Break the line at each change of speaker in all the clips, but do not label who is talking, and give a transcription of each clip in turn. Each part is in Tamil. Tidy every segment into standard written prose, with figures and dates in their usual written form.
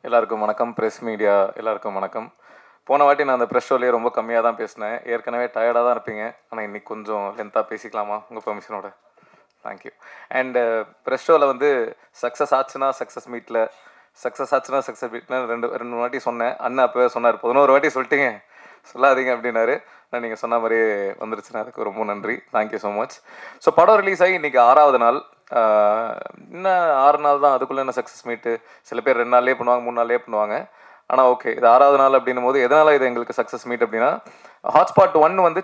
எல்லாருக்கும் வணக்கம். ப்ரெஸ் மீடியா எல்லாருக்கும் வணக்கம். போன வாட்டி நான் அந்த ப்ரெஸ் ஷோலேயே ரொம்ப கம்மியாக தான் பேசினேன். ஏற்கனவே டயர்டாக தான் இருப்பீங்க. ஆனால் இன்றைக்கி கொஞ்சம் லென்த்தாக பேசிக்கலாமா உங்கள் பெர்மிஷனோட? தேங்க்யூ. அண்டு ப்ரெஸ் ஷோவில் வந்து சக்ஸஸ் ஆச்சுன்னா சக்ஸஸ் மீட்டில் ரெண்டு ரெண்டு வாட்டி சொன்னேன். அண்ணன் அப்போவே சொன்னார், 11 வாட்டி சொல்லிட்டீங்க, சொல்லாதீங்க அப்படின்னாரு. நான் நீங்கள் சொன்ன மாதிரியே வந்துருச்சுன்னா அதுக்கு ரொம்ப நன்றி. Thank you so much. ஸோ படம் ரிலீஸ் ஆகி இன்றைக்கி 6வது நாள். இன்னும் 6 நாள் தான், அதுக்குள்ளே என்ன சக்ஸஸ் மீட்டு? சில பேர் 2 நாள்லேயே பண்ணுவாங்க, 3 நாள்லேயே பண்ணுவாங்க. ஆனால் ஓகே, இது 6வது நாள் அப்படின்னும் போது எதனால் இது எங்களுக்கு சக்ஸஸ் மீட் அப்படின்னா, ஹாட்ஸ்பாட் 1 வந்து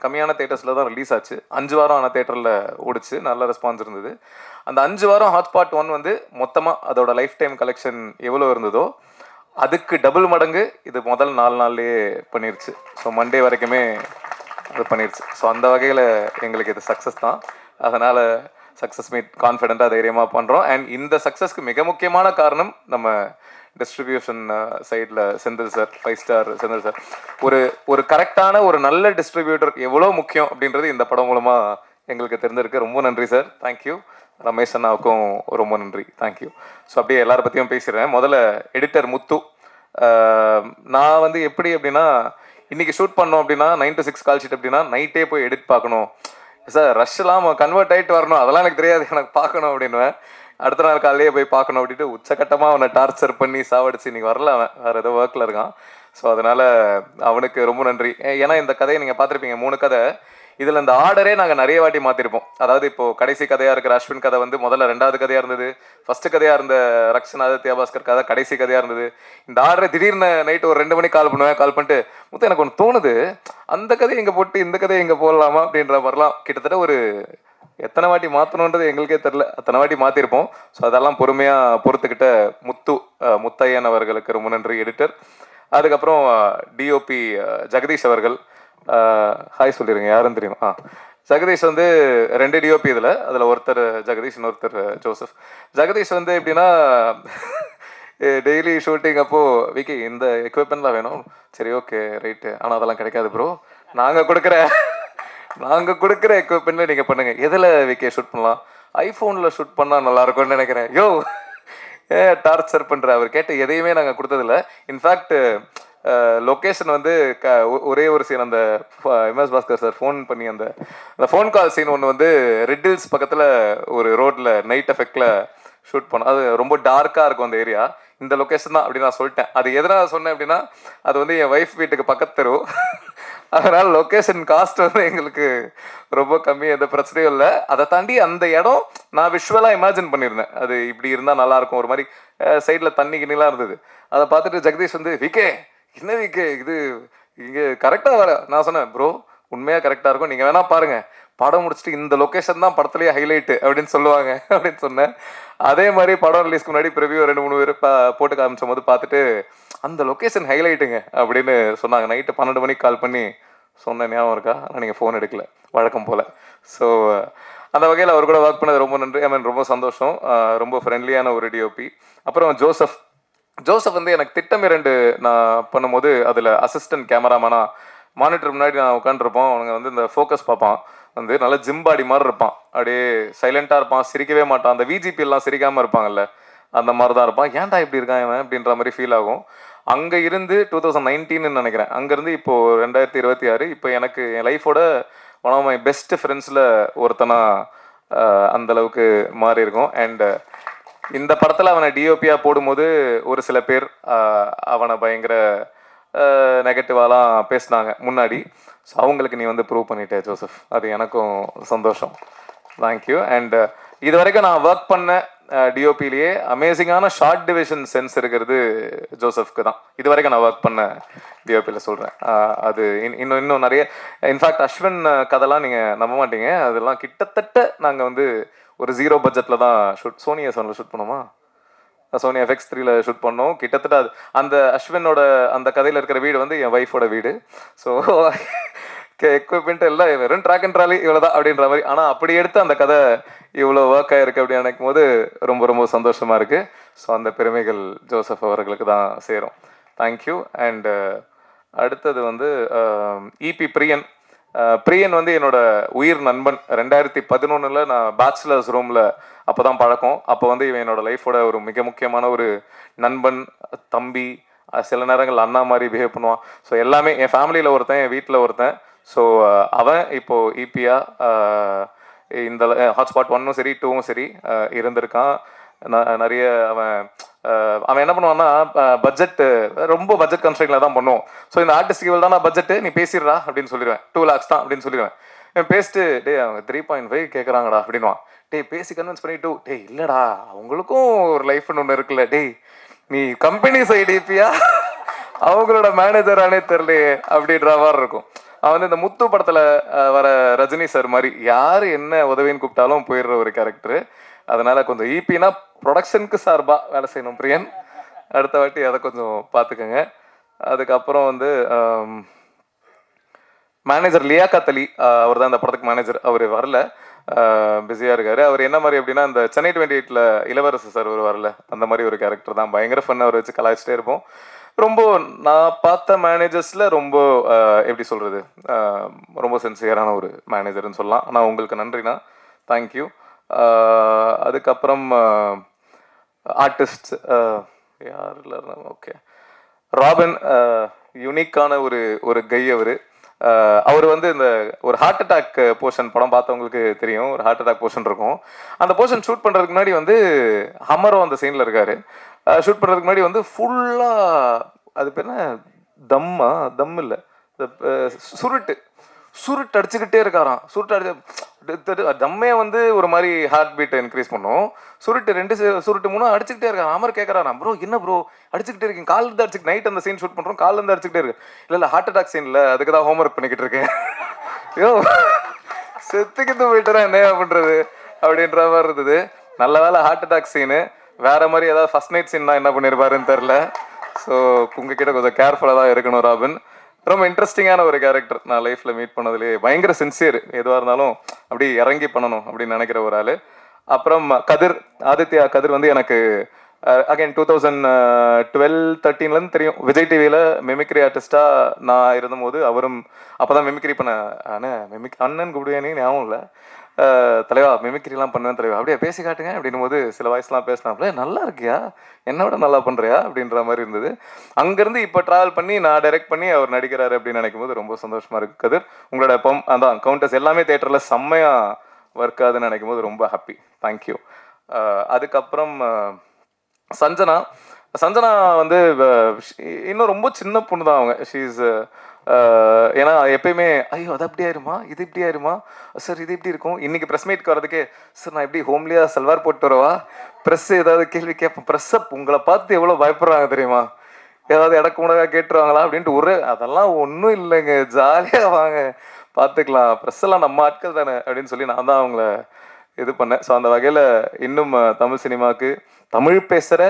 கம்மியான தேட்டர்ஸில் தான் ரிலீஸ் ஆச்சு. 5 வாரம் ஆன தேட்டரில் ஓடிச்சு, நல்ல ரெஸ்பான்ஸ் இருந்தது. அந்த 5 வாரம் ஹாட்ஸ்பாட் 1 வந்து மொத்தமாக அதோட லைஃப் டைம் கலெக்ஷன் எவ்வளோ இருந்ததோ அதுக்கு டபுள் மடங்கு இது முதல் 4 நாள்லேயே பண்ணிருச்சு. ஸோ மண்டே வரைக்குமே அது பண்ணிருச்சு. ஸோ அந்த வகையில் எங்களுக்கு இது சக்ஸஸ் தான். அதனால் சக்ஸஸ் மீட் கான்ஃபிடென்ட்டாக தைரியமாக பண்ணுறோம். அண்ட் இந்த சக்ஸஸ்க்கு மிக முக்கியமான காரணம் நம்ம டிஸ்ட்ரிபியூஷன் சைடில் Senthil sir, 5 star Senthil sir. ஒரு கரெக்டான ஒரு நல்ல டிஸ்ட்ரிபியூட்டர் எவ்வளோ முக்கியம் அப்படின்றது இந்த படம் மூலமாக எங்களுக்கு தெரிஞ்சிருக்கு. ரொம்ப நன்றி சார், தேங்க்யூ. ரமேஷ் அண்ணாவுக்கும் ரொம்ப நன்றி, தேங்க்யூ. ஸோ அப்படியே எல்லாரை பற்றியும் பேசிடுறேன். முதல்ல எடிட்டர் முத்து. நான் வந்து எப்படி அப்படின்னா, இன்றைக்கி ஷூட் பண்ணோம் அப்படின்னா 9 to 6 கால் ஷீட் அப்படின்னா நைட்டே போய் எடிட் பார்க்கணும் சார். ரஷ்லாம் கன்வெர்ட் ஆகிட்டு வரணும், அதெல்லாம் எனக்கு தெரியாது, எனக்கு பார்க்கணும் அப்படின்னுவேன். அடுத்த நாள் காலையிலேயே போய் பார்க்கணும் அப்படின்ட்டு உச்சக்கட்டமாக அவனை டார்ச்சர் பண்ணி சாவடிச்சு இன்றைக்கி வரல, அவன் வேறு ஏதோ ஒர்க்கில் இருக்கான். ஸோ அதனால் அவனுக்கு ரொம்ப நன்றி. ஏன்னா இந்த கதையை நீங்கள் பார்த்துருப்பீங்க, 3 கதை. இதில் இந்த ஆர்டரே நாங்கள் நிறைய வாட்டி மாற்றிருப்போம். அதாவது இப்போது கடைசி கதையாக இருக்கிற அஸ்வின் கதை வந்து முதல்ல 2வது கதையாக இருந்தது. ஃபஸ்ட்டு கதையாக இருந்த ரக்ஷனா தியாபாஸ்கர் கதை கடைசி கதையாக இருந்தது. இந்த ஆர்டரை திடீர்னு நைட்டு ஒரு 2 மணிக்கு கால் பண்ணுவேன். கால் பண்ணிட்டு, முத்து எனக்கு ஒன்று தோணுது, அந்த கதையை இங்கே போட்டு இந்த கதையை இங்கே போடலாமா அப்படின்ற மாதிரிலாம் கிட்டத்தட்ட ஒரு எத்தனை வாட்டி மாற்றணுன்றது எங்களுக்கே தெரில, அத்தனை வாட்டி மாற்றிருப்போம். ஸோ அதெல்லாம் பொறுமையாக பொறுத்துக்கிட்ட முத்தையன் அவர்களுக்கு ரொம்ப நன்றி, எடிட்டர். அதுக்கப்புறம் டிஓபி ஜெகதீஷ் அவர்கள். ஹாய் சொல்லிடுங்க, யாருன்னு தெரியும். ஜெகதீஷ் வந்து 2 டிஓபி இதில். அதில் ஒருத்தர் ஜெகதீஷ், இன்னொருத்தர் ஜோசப். ஜெகதீஷ் வந்து எப்படின்னா, டெய்லி ஷூட்டிங் அப்போது விக்கி இந்த எக்யூப்மெண்ட்லாம் வேணும், சரி ஓகே ரைட்டு, ஆனால் அதெல்லாம் கிடைக்காது ப்ரோ, நாங்கள் கொடுக்குற எக்யூப்மெண்ட்ல நீங்கள் பண்ணுங்கள். எதில் விக்கி ஷூட் பண்ணலாம்? ஐஃபோனில் ஷூட் பண்ணால் நல்லாயிருக்கும்னு நினைக்கிறேன். யோ டார்ச்சர் பண்ணுற. அவர் கேட்ட எதையுமே நாங்கள் கொடுத்ததில்ல. இன்ஃபேக்ட் லொக்கேஷன் வந்து ஒரே ஒரு சீன், அந்த எம்எஸ் பாஸ்கர் சார் ஃபோன் பண்ணி அந்த ஃபோன் கால் சீன் ஒன்று வந்து ரெட் ஹில்ஸ் பக்கத்தில் ஒரு ரோட்டில் நைட் எஃபெக்டில் ஷூட் பண்ணோம். அது ரொம்ப டார்க்காக இருக்கும் அந்த ஏரியா. இந்த லொக்கேஷன் தான் அப்படின்னு நான் சொல்லிட்டேன். அது எதனால் சொன்னேன் அப்படின்னா, அது வந்து என் ஒய்ஃப் வீட்டுக்கு பக்கத்து தெரு. அதனால் லொக்கேஷன் காஸ்ட் வந்து எங்களுக்கு ரொம்ப கம்மி, எந்த பிரச்சனையும் இல்லை. அதை தாண்டி அந்த இடம் நான் விஷுவலாக இமேஜின் பண்ணியிருந்தேன், அது இப்படி இருந்தால் நல்லாயிருக்கும். ஒரு மாதிரி சைடில் தண்ணி கிண்ணிலாம் இருந்தது. அதை பார்த்துட்டு ஜெகதீஷ் வந்து, விக்கே என்ன விக்கே இது இங்கே கரெக்டாக வர. நான் சொன்னேன், ப்ரோ உண்மையாக கரெக்டாக இருக்கும், நீங்கள் வேணால் பாருங்கள், படம் முடிச்சுட்டு இந்த லொக்கேஷன் தான் படத்துலேயே ஹைலைட்டு அப்படின்னு சொல்லுவாங்க அப்படின்னு சொன்னேன். அதே மாதிரி படம் ரிலீஸ்க்கு முன்னாடி ப்ரிவியூ 2-3 பேர் போட்டு காமிச்சும் போது பார்த்துட்டு, அந்த லொக்கேஷன் ஹைலைட்டுங்க அப்படின்னு சொன்னாங்க. நைட்டு 12 மணிக்கு கால் பண்ணி சொன்ன ஞாபகம் இருக்கா? ஆனால் நீங்கள் ஃபோன் எடுக்கல வழக்கம் போல். ஸோ அந்த வகையில் அவர் கூட ஒர்க் பண்ணது ரொம்ப நன்றி. ரொம்ப சந்தோஷம். ரொம்ப ஃப்ரெண்ட்லியான ஒரு டிஓபி. அப்புறம் ஜோசப் வந்து எனக்கு திட்டம் 2 நான் பண்ணும்போது அதில் அசிஸ்டன்ட் கேமராமேனா மானிட்டர் முன்னாடி நான் உட்காந்துருப்போம். அவனுங்க வந்து இந்த ஃபோக்கஸ் பார்ப்பான், வந்து நல்ல ஜிம்பாடி மாதிரி இருப்பான், அப்படியே சைலண்ட்டாக இருப்பான், சிரிக்கவே மாட்டான். அந்த விஜிபி எல்லாம் சிரிக்காமல் இருப்பாங்கல்ல, அந்த மாதிரி தான் இருப்பான். ஏன்டா இப்படி இருக்கான் இவன் அப்படின்ற மாதிரி ஃபீல் ஆகும். அங்கே இருந்து 2019 நினைக்கிறேன், அங்கேருந்து இப்போது 2026, இப்போ எனக்கு என் லைஃபோட ஒன் ஆஃப் மை பெஸ்ட் ஃப்ரெண்ட்ஸில் ஒருத்தனா அந்தளவுக்கு மாறி இருக்கும். அண்டு இந்த படத்தில் அவனை டிஓபியாக போடும்போது ஒரு சில பேர் அவனை பயங்கர நெகட்டிவாலாம் பேசினாங்க முன்னாடி. ஸோ அவங்களுக்கு நீ வந்து ப்ரூவ் பண்ணிட்டே ஜோசப், அது எனக்கும் சந்தோஷம், தேங்க்யூ. அண்ட் இது வரைக்கும் நான் ஒர்க் பண்ண டிஓபிலேயே அமேசிங்கான ஷார்ட் டிவிஷன் சென்ஸ் இருக்கிறது ஜோசப்க்கு தான். இது வரைக்கும் நான் ஒர்க் பண்ண டிஓபியில் சொல்கிறேன். அது இன்னும் நிறைய. இன்ஃபேக்ட் அஸ்வின் கதைலாம் நீங்கள் நம்ப மாட்டீங்க, அதெல்லாம் கிட்டத்தட்ட நாங்கள் வந்து ஒரு 0 பட்ஜெட்டில் தான் சோனி எஸ்1 ஷூட் பண்ணோமா, சோனி FX3 ஷூட் பண்ணோம். கிட்டத்தட்ட அது அந்த அஸ்வினோட அந்த கதையில் இருக்கிற வீடு வந்து என் ஒய்ஃபோட வீடு. ஸோ எக்யூப்மெண்ட் எல்லாம் வெறும் ட்ராக் அண்ட் ட்ராலி இவ்வளோதான் அப்படின்ற மாதிரி. ஆனால் அப்படி எடுத்து அந்த கதை இவ்வளோ ஒர்க் ஆகிருக்கு அப்படின்னு நினைக்கும் போது ரொம்ப சந்தோஷமாக இருக்குது. ஸோ அந்த பெருமைகள் ஜோசப் அவர்களுக்கு தான் சேரும், தேங்க்யூ. அண்டு அடுத்தது வந்து இபி பிரியன். பிரியன் வந்து என்னோட உயிர் நண்பன். 2011 நான் பேச்சுலர்ஸ் ரூமில் அப்போ தான் பழக்கம். அப்போ வந்து இவன் என்னோட லைஃபோட ஒரு மிக முக்கியமான ஒரு நண்பன், தம்பி, சில நேரங்கள் அண்ணா மாதிரி பிஹேவ் பண்ணுவான். ஸோ எல்லாமே என் ஃபேமிலியில் ஒருத்தன், என் வீட்டில் ஒருத்தன். ஸோ அவன் இப்போது ஈபியா இந்த ஹாட்ஸ்பாட் 1ம் சரி 2வும் சரி இருந்திருக்கான். நிறைய அவன் அவன் என்ன பண்ணுவான்னா பட்ஜெட் ரொம்ப பட்ஜெட் கன்ஸ்ட்ரெயின்ல தான் பண்ணுவோம். ஸோ இந்த ஆர்டிஸ்ட்க்கு இவ்வளோ தான் பட்ஜெட்டு, நீ பேசிடுறா அப்படின்னு சொல்லிடுவேன். 2 lakhs தான் அப்படின்னு சொல்லிடுவேன். பேசிட்டு டே அவங்க 3.5 கேட்குறாங்கடா அப்படின்வான். டேய் பேசி கன்வின்ஸ் பண்ணிட்டு டேய் இல்லைடா அவங்களுக்கும் ஒரு லைஃப்னு ஒன்று இருக்குல்ல, டேய் நீ கம்பெனி சைடு இப்பியா அவங்களோட மேனேஜரானே தெரியலையே அப்படின்ற மாதிரி இருக்கும். அவன் வந்து இந்த முத்து படத்தில் வர ரஜினி சார் மாதிரி யார் என்ன உதவின்னு கூப்பிட்டாலும் போயிடுற ஒரு கேரக்டரு. அதனால கொஞ்சம் ஈபினா ப்ரொடக்ஷனுக்கு சார்பாக வேலை செய்யணும் பிரியன். அடுத்த வாட்டி அதை கொஞ்சம் பார்த்துக்கோங்க. அதுக்கப்புறம் வந்து மேனேஜர் லியாக்கத் அலி, அவர் தான் இந்த படத்துக்கு மேனேஜர். அவர் வரல, பிஸியாக இருக்காரு. அவர் என்ன மாதிரி அப்படின்னா இந்த சென்னை 28ல் இளவரசு சார் ஒரு வரல, அந்த மாதிரி ஒரு கேரக்டர் தான். பயங்கர ஃபன், அவர் வச்சு கலாய்ச்சிட்டே இருப்போம். ரொம்ப நான் பார்த்த மேனேஜர்ஸில் ரொம்ப எப்படி சொல்கிறது, ரொம்ப சின்சியரான ஒரு மேனேஜர்னு சொல்லலாம். ஆனால் உங்களுக்கு நன்றிண்ணா, தேங்க்யூ. அதுக்கப்புறம் ஆர்டிஸ்ட் யார் இல்லை, ஓகே ராபின், யூனிக்கான ஒரு கை அவர். அவர் வந்து இந்த ஒரு ஹார்ட் அட்டாக் போர்ஷன் படம் பார்த்தவங்களுக்கு தெரியும். ஒரு ஹார்ட் அட்டாக் போர்ஷன் இருக்கும். அந்த போர்ஷன் ஷூட் பண்ணுறதுக்கு முன்னாடி வந்து ஹமரோ அந்த சீனில் இருக்காரு. ஷூட் பண்ணுறதுக்கு முன்னாடி வந்து ஃபுல்லாக அது பேர் என்ன, தம் இல்லை, சுருட்டு அடிச்சுக்கிட்டே இருக்காராம். சுருட்டு அடிச்சு தம்மே வந்து ஒரு மாதிரி ஹார்ட் பீட்டை இன்க்ரீஸ் பண்ணும். சுருட்டு 2 சுருட்டு 3 அடிச்சுக்கிட்டே இருக்கான். அமர் கேட்குறாராம், ப்ரோ என்ன ப்ரோ அடிச்சுக்கிட்டே இருக்கீங்க, காலில் இருந்து அடிச்சு, நைட் அந்த சீன் ஷூட் பண்ணுறோம், காலில் இருந்து அடிச்சுக்கிட்டே இருக்கு. இல்லை ஹார்ட் அட்டாக் சீன் இல்லை, அதுக்கு தான் ஹோம் ஒர்க் பண்ணிக்கிட்டு இருக்கேன். ஐயோ செத்துக்கிட்டு போயிட்டுறேன் என்ன பண்ணுறது அப்படின்ற மாதிரி இருந்தது. நல்ல வேலை ஹார்ட் அட்டாக் சீனு. வேற மாதிரி ஏதாவது ஃபர்ஸ்ட் நைட் சீன் தான் என்ன பண்ணியிருப்பாருன்னு தெரில. ஸோ உங்ககிட்ட கொஞ்சம் கேர்ஃபுல்லாக தான் இருக்கணும் ராபின். ரொம்ப இன்ட்ரெஸ்டிங்கான ஒரு கேரக்டர். நான் லைஃப்பில் மீட் பண்ணதுலேயே பயங்கர சின்சியர், எதுவாக இருந்தாலும் அப்படி இறங்கி பண்ணணும் அப்படின்னு நினைக்கிற ஒரு ஆள். அப்புறம் ஆதித்யா கதிர் வந்து எனக்கு அகைன் 2012-13 தெரியும். விஜய் டிவியில் மிமிக்ரி ஆர்டிஸ்டாக நான் இருந்தபோது அவரும் அப்போ தான் மிமிக்ரி பண்ண அண்ணன் கூப்பிடுவேனே ஞாபகம் இல்லை. தலைவா மிமிக்ரிலாம் பண்ணுவேன் தலைவா, அப்படியே பேசி காட்டுங்க அப்படின்னும் போது சில வாய்ஸ்லாம் பேசினாப்ல, நல்லா இருக்கியா, என்னோட நல்லா பண்ணுறியா அப்படின்ற மாதிரி இருந்தது. அங்கேருந்து இப்போ ட்ராவல் பண்ணி நான் டைரக்ட் பண்ணி அவர் நடிக்கிறாரு அப்படின்னு நினைக்கும் போது ரொம்ப சந்தோஷமாக இருக்குது. கதிர் உங்களோட அதான் கவுண்டர்ஸ் எல்லாமே தேட்டரில் செம்மையாக ஒர்க் ஆகுதுன்னு நினைக்கும் போது ரொம்ப ஹாப்பி, தேங்க்யூ. அதுக்கப்புறம் சஞ்சனா வந்து இன்னும் ரொம்ப சின்ன பொண்ணு தான் அவங்க. ஷீஸ் ஏன்னா எப்பயுமே ஐயோ அது அப்படி ஆயிருமா, இது இப்படி ஆயிருமா சார், இது இப்படி இருக்கும். இன்னைக்கு ப்ரெஸ் மீட்க்கு வரதுக்கு சார் நான் எப்படி ஹோம்லியா சல்வார் போட்டு வரவா, ப்ரெஸ் ஏதாவது கேள்வி கேட்பேன், ப்ரெஸ்ஸை உங்களை பார்த்து எவ்வளோ பயப்படுறாங்க தெரியுமா, ஏதாவது இடக்கு முடக்கா கேட்டுருவாங்களா அப்படின்ட்டு. அதெல்லாம் ஒன்றும் இல்லைங்க, ஜாலியாக வாங்க பார்த்துக்கலாம், ப்ரெஸ் எல்லாம் நம்ம ஆட்கள் தானே அப்படின்னு சொல்லி நான் தான் அவங்கள இது பண்ணேன். ஸோ அந்த வகையில் இன்னும் தமிழ் சினிமாவுக்கு தமிழ் பேசுகிற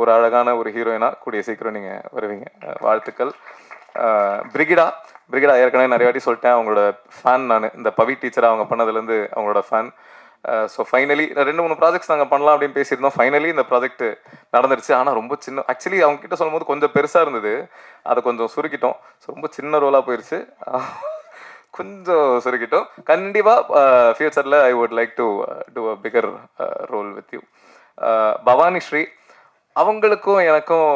ஒரு அழகான ஒரு ஹீரோயினா கூடிய சீக்கிரம் நீங்கள் வருவீங்க, வாழ்த்துக்கள். பிரிகிடா ஏற்கனவே நிறைய வாட்டி சொல்லிட்டேன், அவங்களோட ஃபேன் நான். இந்த பவி டீச்சராக அவங்க பண்ணதுலேருந்து அவங்களோட ஃபேன். ஸோ ஃபைனலி 2-3 ப்ராஜெக்ட்ஸ் நாங்கள் பண்ணலாம் அப்படின்னு பேசியிருந்தோம். ஃபைனலி இந்த ப்ராஜெக்ட் நடந்துருச்சு. ஆனால் ரொம்ப சின்ன, ஆக்சுவலி அவங்க கிட்ட சொல்லும் போது கொஞ்சம் பெருசாக இருந்தது, அதை கொஞ்சம் சுருக்கிட்டோம். ஸோ ரொம்ப சின்ன ரோலாக போயிடுச்சு, கொஞ்சம் சுருக்கிட்டோம். கண்டிப்பாக ஃபியூச்சரில் I would like to do a bigger role with you. Bhavani Sri, அவங்களுக்கும் எனக்கும்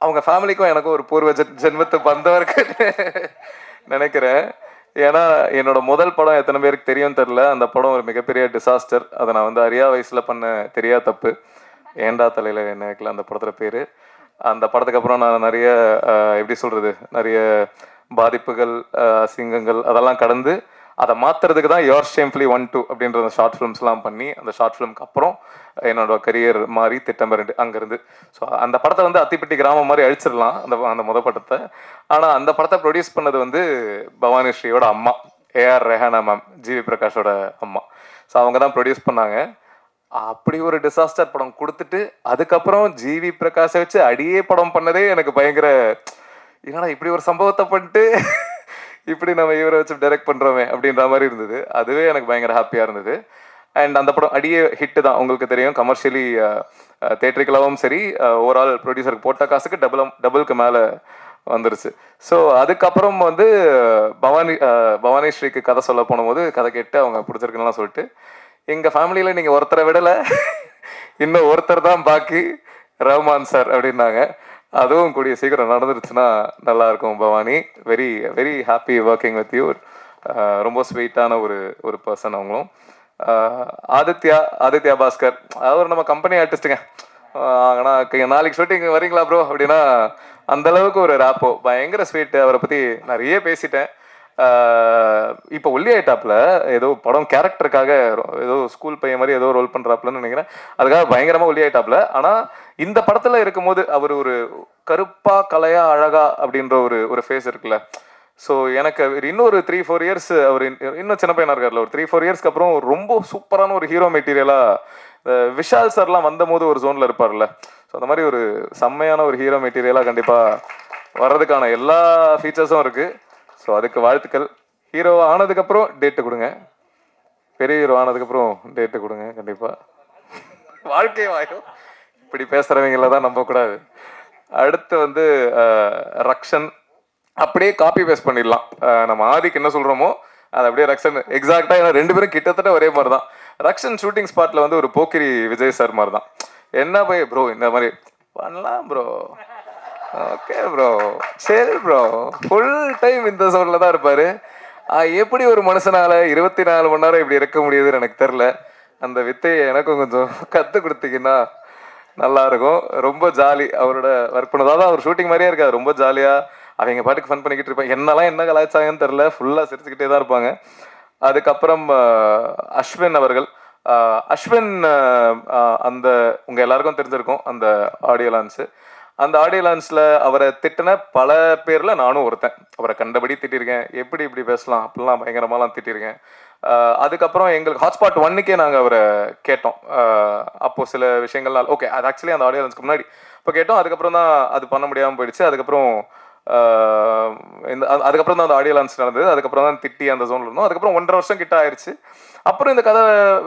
அவங்க ஃபேமிலிக்கும் எனக்கும் ஒரு பூர்வ ஜென்மத்து பந்தம் இருக்குன்னு நினைக்கிறேன். ஏன்னா என்னோட முதல் படம் எத்தனை பேருக்கு தெரியும் தெரில, அந்த படம் ஒரு மிகப்பெரிய டிசாஸ்டர். அதை நான் வந்து அறியா வயசில் பண்ண தெரியா தப்பு, ஏண்டா தலையில் என்ன வைக்கல அந்த படத்தில் பேர். அந்த படத்துக்கு அப்புறம் நான் நிறைய எப்படி சொல்கிறது, நிறைய பாதிப்புகள், அசிங்கங்கள் அதெல்லாம் கடந்து அதை மாற்றுறதுக்கு தான் யோர் ஷேம்ஃபுல்லி 1-2 அப்படின்ற அந்த ஷார்ட் ஃபிலிம்ஸ்லாம் பண்ணி, அந்த ஷார்ட் ஃபிலிம்க்கு அப்புறம் என்னோட கரியர் மாறி திட்டம் 2 அங்கேருந்து. ஸோ அந்த படத்தை வந்து அத்திப்பட்டி கிராமம் மாதிரி அழிச்சிடலாம் அந்த முத படத்தை. ஆனால் அந்த படத்தை ப்ரொடியூஸ் பண்ணது வந்து பவானி ஸ்ரீயோட அம்மா, ஏஆர் ரெஹானா மேம், ஜிவி பிரகாஷோட அம்மா. ஸோ அவங்க தான் ப்ரொடியூஸ் பண்ணாங்க. அப்படி ஒரு டிசாஸ்டர் படம் கொடுத்துட்டு அதுக்கப்புறம் ஜிவி பிரகாஷை வச்சு அடியே படம் பண்ணதே எனக்கு பயங்கர, ஏன்னா இப்படி ஒரு சம்பவத்தை பண்ணிட்டு இப்படி நம்ம இவரை வச்சு டைரக்ட் பண்ணுறோமே அப்படின்ற மாதிரி இருந்தது. அதுவே எனக்கு பயங்கர ஹாப்பியாக இருந்தது. அண்ட் அந்த படம் அடியே ஹிட்டு தான், உங்களுக்கு தெரியும். கமர்ஷியலி தேட்டரிக்கலாவும் சரி, ஓவரால் ப்ரொடியூசருக்கு போட்ட காசுக்கு டபுளுக்கு மேலே வந்துருச்சு. ஸோ அதுக்கப்புறம் வந்து பவானி ஸ்ரீக்கு கதை சொல்ல போனபோது கதை கேட்டு அவங்க பிடிச்சிருக்குலாம் சொல்லிட்டு எங்கள் ஃபேமிலியில் நீங்கள் ஒருத்தரை விடலை, இன்னும் ஒருத்தர் தான் பாக்கி, ரஹ்மான் சார் அப்படின்னாங்க. அதுவும் கூடிய சீக்கிரம் நடந்துருச்சுன்னா நல்லா இருக்கும் Bhavani. Very very happy working with you. ரொம்ப ஸ்வீட்டான ஒரு பர்சன் அவங்களும். ஆதித்யா பாஸ்கர், அவர் நம்ம கம்பெனி ஆர்டிஸ்ட்டுங்க. ஆனால் நாளைக்கு ஷூட்டிங் வரீங்களா ப்ரோ அப்படின்னா அந்த அளவுக்கு ஒரு ராப்போ, பயங்கர ஸ்வீட். அவரை பற்றி நிறைய பேசிட்டேன். இப்போ ஒல்லி ஆயிட்டாப்ல, ஏதோ படம் கேரக்டருக்காக ஏதோ ஸ்கூல் பையன் மாதிரி ஏதோ ரோல் பண்றாப்லன்னு நினைக்கிறேன். அதுக்காக பயங்கரமா ஒல்லி ஆயிட்டாப்ல. ஆனா இந்த படத்துல இருக்கும்போது அவர் ஒரு கருப்பா கலையா அழகா அப்படின்ற ஒரு ஃபேஸ் இருக்குல்ல. ஸோ எனக்கு இன்னொரு 3-4 இயர்ஸ் அவர் இன்னும் சின்ன பையனா இருக்காருல்ல, ஒரு 3-4 இயர்ஸ்க்கு அப்புறம் ரொம்ப சூப்பரான ஒரு ஹீரோ மெட்டீரியலா விஷால் சார்லாம் வந்த போது ஒரு ஜோன்ல இருப்பார்ல. ஸோ அந்த மாதிரி ஒரு செம்மையான ஒரு ஹீரோ மெட்டீரியலா கண்டிப்பா வர்றதுக்கான எல்லா ஃபீச்சர்ஸும் இருக்கு. ஸோ அதுக்கு வாழ்த்துக்கள். ஹீரோ ஆனதுக்கப்புறம் டேட்டு கொடுங்க, பெரிய ஹீரோ ஆனதுக்கப்புறம் டேட்டு கொடுங்க கண்டிப்பாக. வாழ்க்கை வாயும் இப்படி பேசுகிறவங்கள தான் நம்பக்கூடாது. அடுத்து வந்து ரக்ஷன், அப்படியே காப்பி பேஸ்ட் பண்ணிடலாம். நம்ம ஆதிக்கு என்ன சொல்கிறோமோ அது அப்படியே ரக்ஷன் எக்ஸாக்டாக. ஏன்னா 2 பேரும் கிட்டத்தட்ட ஒரே மாதிரி தான். ரக்ஷன் ஷூட்டிங் ஸ்பாட்டில் வந்து ஒரு போக்கிரி விஜய் சார் மாதிரி தான். என்ன போய் ப்ரோ இந்த மாதிரி பண்ணலாம் ப்ரோ, ஓகே ப்ரோ, சரி ப்ரோ, ஃபுல் டைம் இந்த சவுண்டில் தான் இருப்பார். எப்படி ஒரு மனுஷனால 24 மணி நேரம் இப்படி இருக்க முடியுதுன்னு எனக்கு தெரில. அந்த வித்தையை எனக்கும் கொஞ்சம் கற்றுக் கொடுத்தீங்கன்னா நல்லா இருக்கும். ரொம்ப ஜாலி அவரோட ஒர்க் பண்ணது. அதான் அவர் ஷூட்டிங் மாதிரியே இருக்காது, ரொம்ப ஜாலியாக அவங்க பாட்டுக்கு ஃபன் பண்ணிக்கிட்டு இருப்பாங்க. என்னெல்லாம் என்ன கலாய்ச்சாங்கன்னு தெரில, ஃபுல்லாக சிரிச்சுக்கிட்டே தான் இருப்பாங்க. அதுக்கப்புறம் அஸ்வின் அவர்கள். அஸ்வின் அந்த உங்கள் எல்லாருக்கும் தெரிஞ்சிருக்கும் அந்த ஆடியோ லான்ஸு. அந்த ஆடியோ லான்ஸில் அவரை திட்டின பல பேரில் நானும் ஒருத்தன். அவரை கண்டபடி திட்டிருக்கேன், எப்படி இப்படி பேசலாம் அப்படிலாம் பயங்கரமாலாம் திட்டிருக்கேன். அதுக்கப்புறம் எங்களுக்கு ஹாட்ஸ்பாட் 1க்கே நாங்கள் அவரை கேட்டோம். அப்போது சில விஷயங்கள்லாம் ஓகே, அது ஆக்சுவலி அந்த ஆடியோ லான்ஸ்க்கு முன்னாடி இப்போ கேட்டோம். அதுக்கப்புறம் தான் அது பண்ண முடியாமல் போயிடுச்சு. அதுக்கப்புறம் அதுக்கப்புறம் தான் அந்த ஆடியோ லான்ச் நடந்தது. அதுக்கப்புறம் தான் திட்டி அந்த ஜோனில் இருந்தோம். அதுக்கப்புறம் 1.5 வருஷம் கிட்ட ஆயிடுச்சு. அப்புறம் இந்த கதை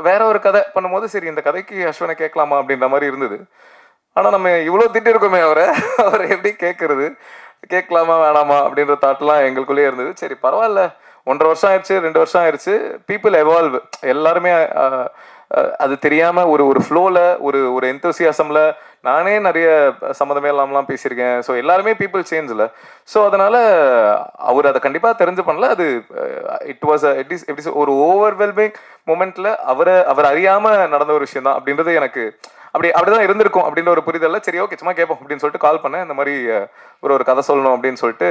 வேற ஒரு கதை பண்ணும்போது சரி இந்த கதைக்கு அஸ்வினை கேட்கலாமா அப்படின்ற மாதிரி இருந்தது. ஆனால் நம்ம இவ்வளோ திட்டி இருக்கோமே அவரை எப்படி கேட்கறது, கேட்கலாமா வேணாமா அப்படின்ற தாட்லாம் எங்களுக்குள்ளேயே இருந்தது. சரி பரவாயில்ல, 1.5 வருஷம் ஆயிடுச்சு, 2 வருஷம் ஆயிடுச்சு, பீப்புள் எவால்வ். எல்லாருமே அது தெரியாமல் ஒரு ஃப்ளோவில் ஒரு எந்தோசியாசமில் நானே நிறைய சம்மந்தமே இல்லாமலாம் பேசியிருக்கேன். ஸோ எல்லாருமே பீப்புள் சேஞ்சில். ஸோ அதனால் அவர் அதை கண்டிப்பாக தெரிஞ்சு பண்ணல. அது இட் வாஸ் எப்படி ஒரு ஓவர்வெல்மிங் மூமெண்ட்டில் அவர் அறியாமல் நடந்த ஒரு விஷயம் தான் அப்படின்றது எனக்கு அப்படிதான் இருந்திருக்கும் அப்படின்ற ஒரு புரிதல்ல. சரி ஓகே சும்மா கேட்போம் அப்படின்னு சொல்லிட்டு கால் பண்ணேன். இந்த மாதிரி ஒரு கதை சொல்லணும் அப்படின்னு சொல்லிட்டு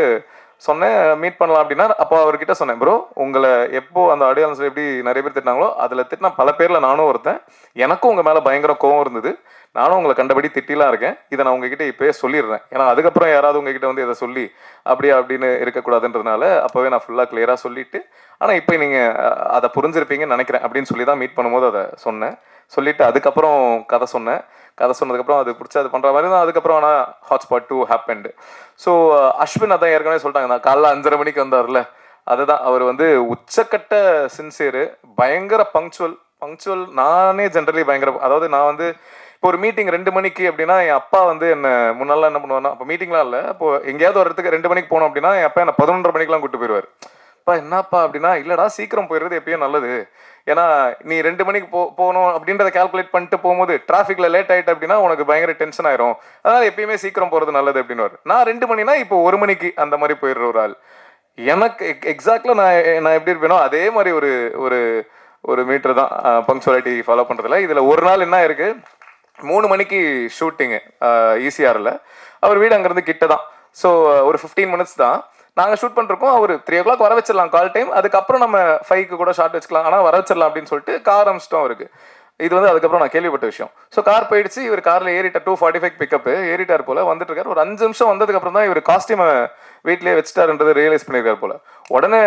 சொன்னேன், மீட் பண்ணலாம் அப்படின்னா. அப்போ அவர்கிட்ட சொன்னேன், ப்ரோ உங்களை எப்போ அந்த ஆடியன்ஸில் எப்படி நிறைய பேர் திட்டினாங்களோ அதில் திட்டினா பல பேரில் நானும் ஒருத்தன். எனக்கும் உங்கள் மேலே பயங்கர கோவம் இருந்தது, நானும் உங்களை கண்டபடி திட்டிலாம் இருக்கேன். இதை நான் உங்ககிட்ட இப்போயே சொல்லிடுறேன். ஏன்னா அதுக்கப்புறம் யாராவது உங்ககிட்ட வந்து இதை சொல்லி அப்படியா அப்படின்னு இருக்கக்கூடாதுன்றதுனால அப்போவே நான் ஃபுல்லாக கிளியராக சொல்லிட்டு, ஆனால் இப்போ நீங்கள் அதை புரிஞ்சிருப்பீங்கன்னு நினைக்கிறேன் அப்படின்னு சொல்லி தான் மீட் பண்ணும்போது அதை சொன்னேன். சொல்லிட்டு அதுக்கப்புறம் கதை சொன்னேன். கதை சொன்னதுக்கப்புறம் அது பிடிச்சி அது பண்ணுற மாதிரி தான். அதுக்கப்புறம் ஆனால் ஹாட்ஸ்பாட் 2 ஹேப்பன்டு. ஸோ அஸ்வின் அதான் ஏற்கனவே சொல்லிட்டாங்க, நான் காலைல 5:30 மணிக்கு வந்தார்ல, அதுதான் அவர் வந்து உச்சக்கட்ட சின்சியரு, பயங்கர பங்க்சுவல். நானே ஜென்ரலி பயங்கர, அதாவது நான் வந்து இப்போ ஒரு மீட்டிங் 2 மணிக்கு அப்படின்னா என் அப்பா வந்து என்ன முன்னாலாம் என்ன பண்ணுவார்னா, அப்போ மீட்டிங்லாம் இல்லை, இப்போ எங்கேயாவது ஒரு இடத்துக்கு 2 மணிக்கு போனோம் அப்படின்னா என் அப்பா என்ன 11:30 மணிக்கெலாம் கூப்பிட்டு போயிடுவார். அப்பா என்னப்பா அப்படின்னா, இல்லைடா சீக்கிரம் போயிடுறது எப்பயும் நல்லது, ஏன்னா நீ 2 மணிக்கு போகணும் அப்படின்றத கால்குலேட் பண்ணிட்டு போகும்போது டிராஃபிக்ல லேட் ஆகிட்டு அப்படின்னா உனக்கு பயங்கர டென்ஷன் ஆயிரும், அதனால எப்பயுமே சீக்கிரம் போகிறது நல்லது அப்படின்னு. நான் 2 மணினா இப்போ 1 மணிக்கு அந்த மாதிரி போயிடுற ஒரு ஆள். எனக்கு எக்ஸாக்ட்ல நான் எப்படி இருப்பேனோ அதே மாதிரி ஒரு ஒரு ஒரு மீட்டர் தான் பங்க்சுவாலிட்டி ஃபாலோ பண்ணுறதுல. இதில் ஒரு நாள் என்ன இருக்கு, 3 மணிக்கு ஷூட்டிங்கு ஈசிஆரில். அவர் வீடு அங்கேருந்து கிட்ட தான். ஸோ ஒரு 15 மினிட்ஸ் தான் நாங்கள் ஷூட் பண்ணிருக்கோம். அவர் 3 o'clock வர வச்சிடலாம் கால் டைம், அதுக்கப்புறம் நம்ம 5க்கு கூட ஷார்ட் வச்சுக்கலாம், ஆனால் வர வச்சிடலாம் அப்படின்னு சொல்லிட்டு கார் அமிச்சிட்டோம் அவருக்கு. இது வந்து அதுக்கப்புறம் நான் கேள்விப்பட்ட விஷயம். ஸோ கார் போயிடுச்சு, இவர் காரில் ஏறிட்டார். 2:45 பிக்கப்பு ஏறிட்டார் போல, வந்துட்டு இருக்காரு. ஒரு 5 நிமிஷம் வந்ததுக்கப்புறம் தான் இவர் காஸ்டியூமை வீட்லேயே வச்சுட்டாருன்றதை ரியலைஸ் பண்ணியிருக்காரு போல. உடனே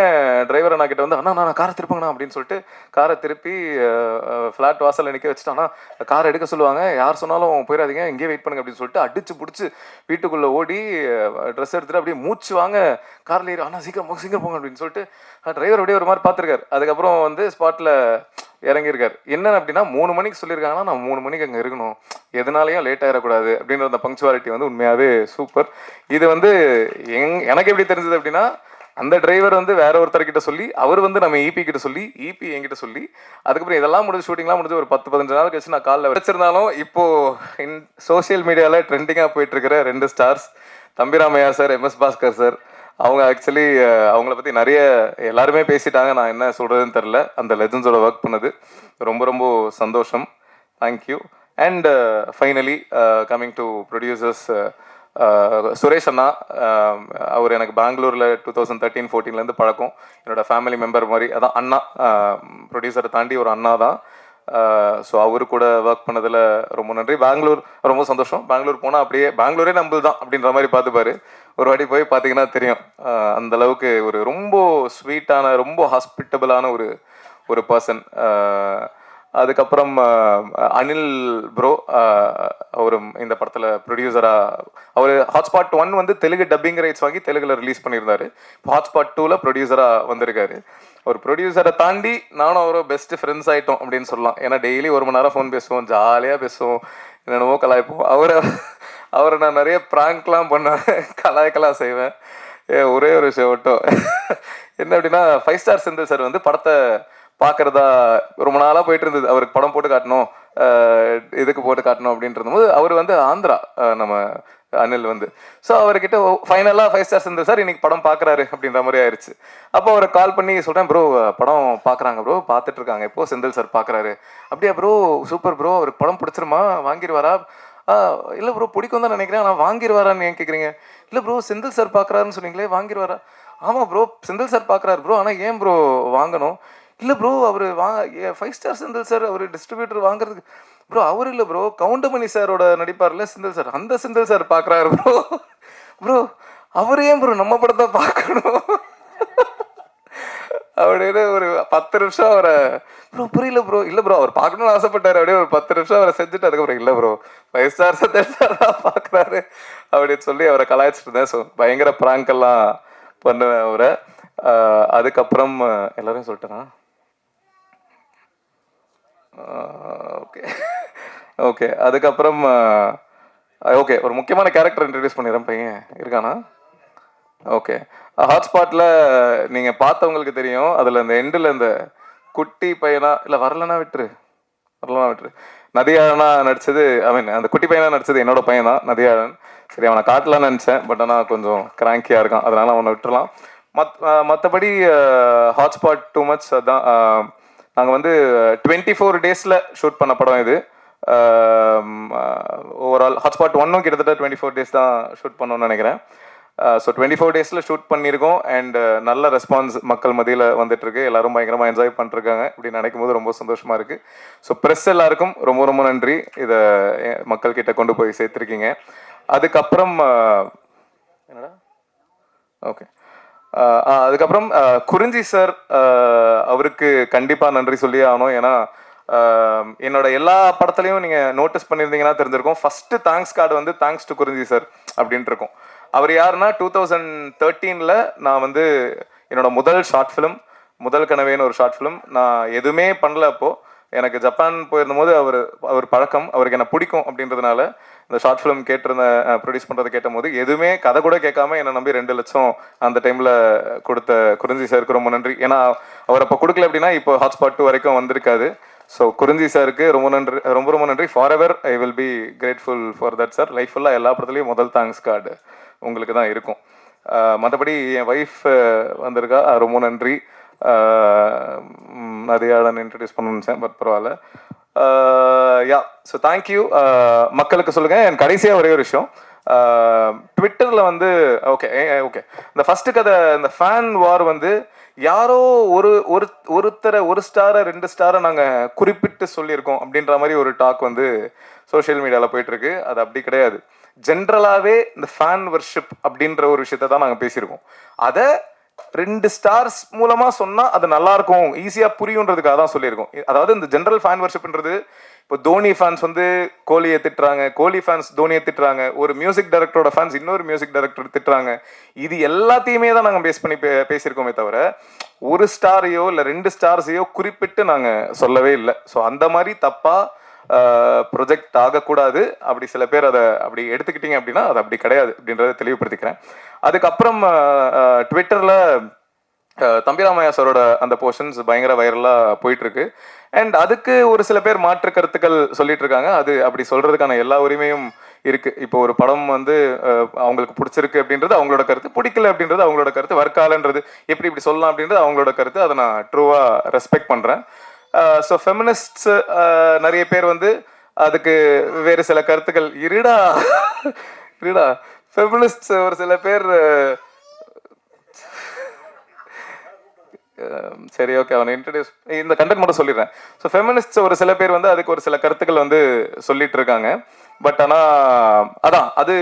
டிரைவர் அண்ணா கிட்ட வந்து, அண்ணா நான் காரை திருப்புங்கண்ணா அப்படின்னு சொல்லிட்டு காரை திருப்பி ஃப்ளாட் வாசலில் நிற்க வச்சுட்டானா, காரை எடுக்க சொல்லுவாங்க, யார் சொன்னாலும் போயிடாதீங்க இங்கேயே வெயிட் பண்ணுங்க அப்படின்னு சொல்லிட்டு அடிச்சு பிடிச்சி வீட்டுக்குள்ளே ஓடி ட்ரெஸ் எடுத்துகிட்டு அப்படியே மூச்சு வாங்க காரில் ஏறி, அண்ணா சீக்கிரம் போங்க அப்படின்னு சொல்லிட்டு டிரைவர் அப்படியே ஒரு மாதிரி பார்த்துருக்காரு. அதுக்கப்புறம் வந்து ஸ்பாட்டில் இறங்கியிருக்காரு. என்ன அப்படின்னா 3 மணிக்கு சொல்லியிருக்காங்கன்னா நான் 3 மணிக்கு அங்கே இருக்கணும், எதனாலையும் லேட் ஆகிடக்கூடாது அப்படின்ற அந்த பங்க்சுவாலிட்டி வந்து உண்மையாகவே சூப்பர். இது வந்து எனக்கு எப்படி தெரிஞ்சது அப்படின்னா, அந்த டிரைவர் வந்து வேற ஒருத்தர்கிட்ட சொல்லி, அவர் வந்து நம்ம ஈபி கிட்ட சொல்லி, ஈபி என்கிட்ட சொல்லி, அதுக்கப்புறம் இதெல்லாம் முடிஞ்சு ஷூட்டிங்லாம் முடிஞ்சு ஒரு 10-15 நாள் கழிச்சு நான் காலில் வச்சிருந்தாலும் இப்போ சோசியல் மீடியாவில் ட்ரெண்டிங்காக போயிட்டு இருக்கிற 2 stars, Thambi Ramaiah sir, MS Bhaskar sir. அவங்க ஆக்சுவலி அவங்கள பற்றி நிறைய எல்லாருமே பேசிட்டாங்க, நான் என்ன சொல்கிறதுன்னு தெரில. அந்த லெஜண்ட்ஸோட ஒர்க் பண்ணது ரொம்ப ரொம்ப சந்தோஷம். Thank you. And finally coming to producers, Suresh அண்ணா. அவர் எனக்கு பெங்களூரில் 2013-14 பழக்கம், என்னோட ஃபேமிலி மெம்பர் மாதிரி. அதான் அண்ணா, ப்ரொடியூசரை தாண்டி ஒரு அண்ணா தான். ஸோ அவரு கூட ஒர்க் பண்ணதில் ரொம்ப நன்றி. பெங்களூர் ரொம்ப சந்தோஷம். பெங்களூர் போனால் அப்படியே பெங்களூரே நம்மளது தான் அப்படின்ற மாதிரி பார்த்துப்பாரு. ஒரு வாட்டி போய் பார்த்தீங்கன்னா தெரியும். அந்த அளவுக்கு ஒரு ரொம்ப ஸ்வீட்டான, ரொம்ப ஹாஸ்பிட்டபிளான ஒரு பர்சன். அதுக்கப்புறம் அனில் ப்ரோ, அவரும் இந்த படத்தில் ப்ரொடியூசராக, அவர் ஹாட்ஸ்பாட் 1 வந்து தெலுங்கு டப்பிங் ரைட்ஸ் வாங்கி தெலுங்குல ரிலீஸ் பண்ணியிருந்தாரு. இப்போ ஹாட்ஸ்பாட் 2ல ப்ரொடியூசராக வந்திருக்காரு. ஒரு ப்ரொடியூசரை தாண்டி நானும் அவரும் பெஸ்ட் ஃப்ரெண்ட்ஸ் ஆகிட்டோம் அப்படின்னு சொல்லலாம். ஏன்னா டெய்லி 1 மணி நேரம் ஃபோன் பேசுவோம், ஜாலியாக பேசுவோம், என்னென்னமோ கலாய்ப்போம். அவரை நான் நிறைய ப்ராங்க்லாம் பண்ணேன், கலாய்க்கலாம் செய்வேன். ஒரே ஒரு விஷயம் மட்டும் என்ன அப்படின்னா, 5 ஸ்டார் செந்தில் சார் வந்து படத்தை பார்க்குறதா ரொம்ப நாளாக போயிட்டு இருந்தது. அவருக்கு படம் போட்டு காட்டணும், இதுக்கு போட்டு காட்டணும் அப்படின்றது போது, அவர் வந்து ஆந்திரா, நம்ம அனில் வந்து. ஸோ அவர்கிட்ட ஃபைனலாக 5 ஸ்டார் செந்தில் சார் இன்னைக்கு படம் பார்க்குறாரு அப்படின்ற மாதிரி ஆயிடுச்சு. அப்போ அவரை கால் பண்ணி சொல்கிறேன், ப்ரோ படம் பார்க்குறாங்க ப்ரோ, பார்த்துட்டு இருக்காங்க, இப்போ செந்தில் சார் பார்க்குறாரு. அப்படியா ப்ரோ, சூப்பர் ப்ரோ, அவருக்கு படம் பிடிச்சிருமா, வாங்கிடுவாரா? இல்லை ப்ரோ, பிடிக்கும் தான் நினைக்கிறேன், ஆனால் வாங்கிடுவாரான்னு ஏன் கேட்குறீங்க? இல்லை ப்ரோ, செந்தில் சார் பார்க்குறாருன்னு சொன்னீங்களே, வாங்கிடுவாரா? ஆமாம் ப்ரோ, செந்தில் சார் பார்க்குறாரு ப்ரோ, ஆனால் ஏன் ப்ரோ வாங்கணும்? இல்லை ப்ரோ, அவர் 5 ஸ்டார் செந்தில் சார், அவர் டிஸ்ட்ரிபியூட்டர் வாங்குறதுக்கு. ப்ரோ அவர் இல்லை ப்ரோ, கவுண்டமணி சாரோட நடிப்பார்ல செந்தில் சார், அந்த செந்தில் சார் பார்க்குறாரு ப்ரோ. ப்ரோ அவர் ஏன் ப்ரோ நம்ம படத்தை பார்க்கணும் அப்படின்னு ஒரு 10 நிமிஷம் அவரை, ப்ரோ புரியல ப்ரோ, இல்லை ப்ரோ அவர் பார்க்கணும்னு ஆசைப்பட்டார். அப்படியே ஒரு 10 நிமிஷம் அவரை செஞ்சுட்டு அதுக்கப்புறம் இல்லை ப்ரோ 5 ஸ்டார் செந்தில் சார் தான் பார்க்குறாரு அப்படின்னு சொல்லி அவரை கலாய்ச்சிட்டு இருந்தேன். ஸோ பயங்கர ப்ராங்க் எல்லாம் பண்ணுவேன் அவரை. அதுக்கப்புறம் எல்லாரும் சொல்லிட்டேனா? Okay okay. அதுக்கப்புறம் ஓகே, ஒரு முக்கியமான கேரக்டர் இன்ட்ரடியூஸ் பண்ணிடுறேன். பையன் இருக்கானா? ஓகே. ஹாட்ஸ்பாட்டில் நீங்கள் பார்த்தவங்களுக்கு தெரியும், அதில் இந்த எண்டில் இந்த குட்டி பையனா, இல்லை வரலன்னா விட்டுரு, நதியாழனா நடிச்சது, ஐ மீன் அந்த குட்டி பையனா நடிச்சது என்னோட பையன் தான், நதியாழன். சரி, அவனை காட்டலான்னு நினச்சேன், பட் ஆனால் கொஞ்சம் கிராங்கியாக இருக்கான், அதனால அவனை விட்டுறலாம். மற்றபடி ஹாட்ஸ்பாட் டூ மச். அதான் நாங்கள் வந்து 24 days ஷூட் பண்ண படம் இது. ஓவரால் ஹாட்ஸ்பாட் 1 கிட்டத்தட்ட 24 days தான் ஷூட் பண்ணோன்னு நினைக்கிறேன். ஸோ 24 days ஷூட் பண்ணியிருக்கோம். அண்ட் நல்ல ரெஸ்பான்ஸ் மக்கள் மத்தியில் வந்துட்டுருக்கு. எல்லாரும் பயங்கரமாக என்ஜாய் பண்ணிருக்காங்க. இப்படி நினைக்கும் போது ரொம்ப சந்தோஷமாக இருக்குது. ஸோ ப்ரெஸ் எல்லாருக்கும் ரொம்ப ரொம்ப நன்றி, இதை மக்கள்கிட்ட கொண்டு போய் சேர்த்துருக்கீங்க. அதுக்கப்புறம் என்னடா, ஓகே, அதுக்கப்புறம் குறிஞ்சி சார், அவருக்கு கண்டிப்பாக நன்றி சொல்லி ஆகணும். ஏன்னா என்னோட எல்லா படத்துலையும் நீங்கள் நோட்டீஸ் பண்ணியிருந்தீங்கன்னா தெரிஞ்சிருக்கும், ஃபஸ்ட்டு தேங்க்ஸ் கார்டு வந்து தேங்க்ஸ் டு குறிஞ்சி சார் அப்படின்ட்டு இருக்கும். அவர் யாருன்னா 2013 நான் வந்து என்னோட முதல் ஷார்ட் ஃபிலிம், முதல் கனவேன்னு ஒரு ஷார்ட் ஃபிலிம், நான் எதுவுமே பண்ணல. அப்போது எனக்கு ஜப்பான் போயிருந்தபோது அவர் பழக்கம், அவருக்கு என்ன பிடிக்கும் அப்படின்றதுனால இந்த ஷார்ட் ஃபிலிம் ப்ரொடியூஸ் பண்ணுறது கேட்டபோது எதுவுமே கதை கூட கேட்காம என்னை நம்பி 2 லட்சம் அந்த டைமில் கொடுத்த குறிஞ்சி சாருக்கு ரொம்ப நன்றி. ஏன்னா அவர் அப்போ கொடுக்கல அப்படின்னா இப்போ ஹாட்ஸ்பாட் 2 வரைக்கும் வந்திருக்காது. ஸோ குறிஞ்சி சாருக்கு ரொம்ப நன்றி, ரொம்ப ரொம்ப நன்றி. For ever I will be grateful for that sir. Life ஃபுல்லாக எல்லா படத்துலையும் முதல் தேங்க்ஸ் கார்டு உங்களுக்கு தான் இருக்கும். மற்றபடி என் ஒய்ஃப் வந்திருக்கா, ரொம்ப நன்றி. நதியாளன் இன்ட்ரடியூஸ் பண்ணணுன்னு, பட் பரவாயில்ல. யா, ஸோ தேங்க்யூ. மக்களுக்கு சொல்லுங்கள். என் கடைசியாக ஒரே ஒரு விஷயம், ட்விட்டரில் வந்து ஓகே ஓகே இந்த ஃபஸ்ட்டு கதை, இந்த ஃபேன் வார் வந்து யாரோ ஒருத்தரை 1 ஸ்டாரை 2 ஸ்டாரை நாங்கள் குறிப்பிட்டு சொல்லியிருக்கோம் அப்படின்ற மாதிரி ஒரு டாக் வந்து சோஷியல் மீடியாவில் போயிட்டுருக்கு. அது அப்படி கிடையாது. ஜென்ரலாகவே இந்த ஃபேன் வர்ஷிப் அப்படின்ற ஒரு விஷயத்தை தான் நாங்கள் பேசியிருக்கோம். அதை 2 ஸ்டார்ஸ் மூலமாக சொன்னால் அது நல்லாயிருக்கும், ஈஸியாக புரியுன்றதுக்காக தான் சொல்லியிருக்கோம். அதாவது இந்த ஜென்ரல் ஃபேன் வர்ஷிப்ன்றது இப்போ தோனி ஃபேன்ஸ் வந்து கோலியை திட்டுறாங்க, கோலி ஃபேன்ஸ் தோனியை திட்டுறாங்க, ஒரு மியூசிக் டைரக்டரோட ஃபேன்ஸ் இன்னொரு மியூசிக் டைரக்டர் திட்டுறாங்க. இது எல்லாத்தையுமே தான் நாங்கள் பேஸ் பண்ணி பேசியிருக்கோமே தவிர ஒரு ஸ்டாரையோ இல்லை 2 ஸ்டார்ஸையோ குறிப்பிட்டு நாங்கள் சொல்லவே இல்லை. ஸோ அந்த மாதிரி தப்பாக ப்ரொஜெக்ட் ஆகக்கூடாது. அப்படி சில பேர் அதை அப்படி எடுத்துக்கிட்டீங்க அப்படின்னா அது அப்படி கிடையாது அப்படின்றத தெளிவுபடுத்திக்கிறேன். அதுக்கப்புறம் ட்விட்டரில் தம்பிராமையா சாரோட அந்த போர்ஷன்ஸ் பயங்கர வைரலாக போயிட்டு இருக்கு. அண்ட் அதுக்கு ஒரு சில பேர் மாற்று கருத்துக்கள் சொல்லிட்டு இருக்காங்க. அது அப்படி சொல்றதுக்கான எல்லா உரிமையும் இருக்கு. இப்போ ஒரு படம் வந்து அவங்களுக்கு பிடிச்சிருக்கு அப்படின்றது அவங்களோட கருத்து, பிடிக்கல அப்படின்றது அவங்களோட கருத்து, வர்க்காலன்றது எப்படி இப்படி சொல்லலாம் அப்படின்றது அவங்களோட கருத்து. அதை நான் ட்ரூவா ரெஸ்பெக்ட் பண்றேன். ஸோ ஃபெமினிஸ்ட்ஸ் நிறைய பேர் வந்து அதுக்கு வேறு சில கருத்துக்கள் இருடா இருடா ஃபெமினிஸ்ட்ஸ் ஒரு சில பேர் சரி ஓகே அவனை இன்ட்ரடியூஸ் இந்த கண்டென்ட் மட்டும் சொல்லிடுறேன். ஸோ ஃபெமினிஸ்ட்ஸ் ஒரு சில பேர் வந்து அதுக்கு ஒரு சில கருத்துக்கள் வந்து சொல்லிட்டு இருக்காங்க. பட் ஆனால் அதான் அது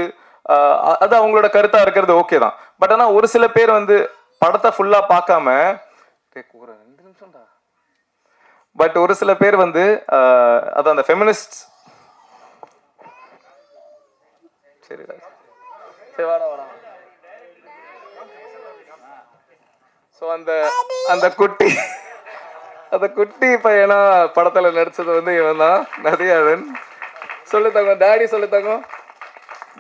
அது அவங்களோட கருத்தா இருக்கிறது ஓகே தான். பட் ஆனால் ஒரு சில பேர் வந்து படத்தை ஃபுல்லா பார்க்காம ஒரு 2 நிமிஷம்டா. பட் ஒரு சில பேர் வந்து அதான் அந்த ஃபெமினிஸ்ட் சரி சரி வாடா வாடா. ஸோ அந்த அந்த குட்டி அந்த குட்டி பையனா படத்துல நடிச்சது வந்து இவன் தான், நதியாதன். சொல்லு தங்கம், டாடி சொல்லு தங்கம்,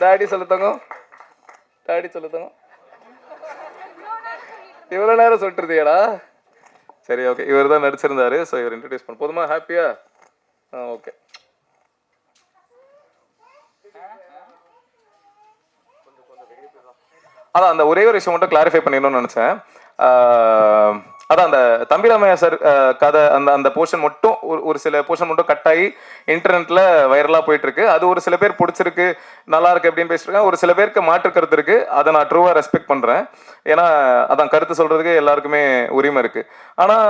டாடி சொல்லு தங்கம், டாடி சொல்லு தங்கம். இவ்வளோ நேரம் சொல்லிட்டுருந்தியாடா? சரி ஓகே, இவர் தான் நடிச்சிருந்தாரு. ஸோ இவர் இன்ட்ரடியூஸ் பண்ண போதுமா? ஹாப்பியா? ஓகே. அதான் அந்த ஒரே ஒரு விஷயம் மட்டும் கிளாரிஃபை பண்ணிடணும்னு நினச்சேன். அதான் அந்த தம்பிராமையா சார் கதை அந்த அந்த போர்ஷன் மட்டும் ஒரு சில போர்ஷன் மட்டும் கட் ஆகி இன்டர்நெட்டில் வைரலாக போயிட்டு இருக்கு. அது ஒரு சில பேர் பிடிச்சிருக்கு, நல்லா இருக்கு அப்படின்னு பேசிருக்காங்க. ஒரு சில பேருக்கு மாற்று கருத்து இருக்கு. அதை நான் ட்ரூவாக ரெஸ்பெக்ட் பண்ணுறேன். ஏன்னா அதான் கருத்து சொல்றதுக்கு எல்லாருக்குமே உரிமை இருக்கு. ஆனால்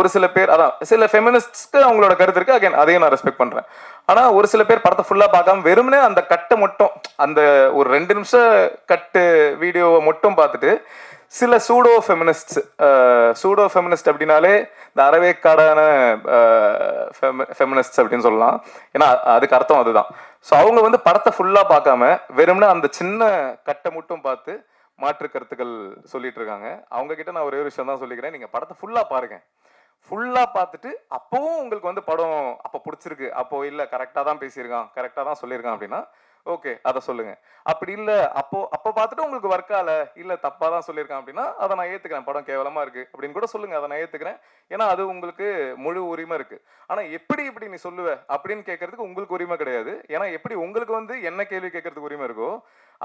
ஒரு சில பேர் அதான் சில ஃபெமினிஸ்ட்க்கு அவங்களோட கருத்து இருக்கு. அகைன் அதையும் நான் ரெஸ்பெக்ட் பண்ணுறேன். ஆனால் ஒரு சில பேர் படத்தை ஃபுல்லாக பார்க்காம வெறுமனே அந்த கட்டை மட்டும், அந்த ஒரு 2 நிமிஷம் கட்டு வீடியோவை மட்டும் பார்த்துட்டு சில சூடோ ஃபெமினிஸ்ட் அப்படின்னாலே இந்த அறவேக்காடான ஃபெமினிஸ்ட் அப்படின்னு சொல்லலாம். ஏன்னா அதுக்கு அர்த்தம் அதுதான். ஸோ அவங்க வந்து படத்தை ஃபுல்லாக பார்க்காம வெறும்னா அந்த சின்ன கட்டை மட்டும் பார்த்து மாற்று கருத்துக்கள் சொல்லிட்டு இருக்காங்க. அவங்க கிட்ட நான் ஒரே ஒரு விஷயம் தான் சொல்லிக்கிறேன். நீங்க படத்தை ஃபுல்லாக பாருங்க. ஃபுல்லாக பார்த்துட்டு அப்போவும் உங்களுக்கு வந்து படம் அப்போ பிடிச்சிருக்கு, அப்போ இல்லை கரெக்டாக தான் பேசியிருக்கான், கரெக்டாக தான் சொல்லியிருக்கான் அப்படின்னா ஓகே அதை சொல்லுங்க. அப்படி இல்லை அப்போ பார்த்துட்டு உங்களுக்கு ஒர்க்கால இல்லை தப்பாக தான் சொல்லியிருக்கான் அப்படின்னா அதை நான் ஏற்றுக்கிறேன், படம் கேவலமாக இருக்கு அப்படின்னு கூட சொல்லுங்க, அதை நான் ஏற்றுக்கிறேன். ஏன்னா அது உங்களுக்கு முழு உரிமை இருக்கு. ஆனால் எப்படி இப்படி நீ சொல்லுவ அப்படின்னு கேட்கறதுக்கு உங்களுக்கு உரிமை கிடையாது. ஏன்னா எப்படி உங்களுக்கு வந்து என்ன கேள்வி கேட்கறதுக்கு உரிமை இருக்கோ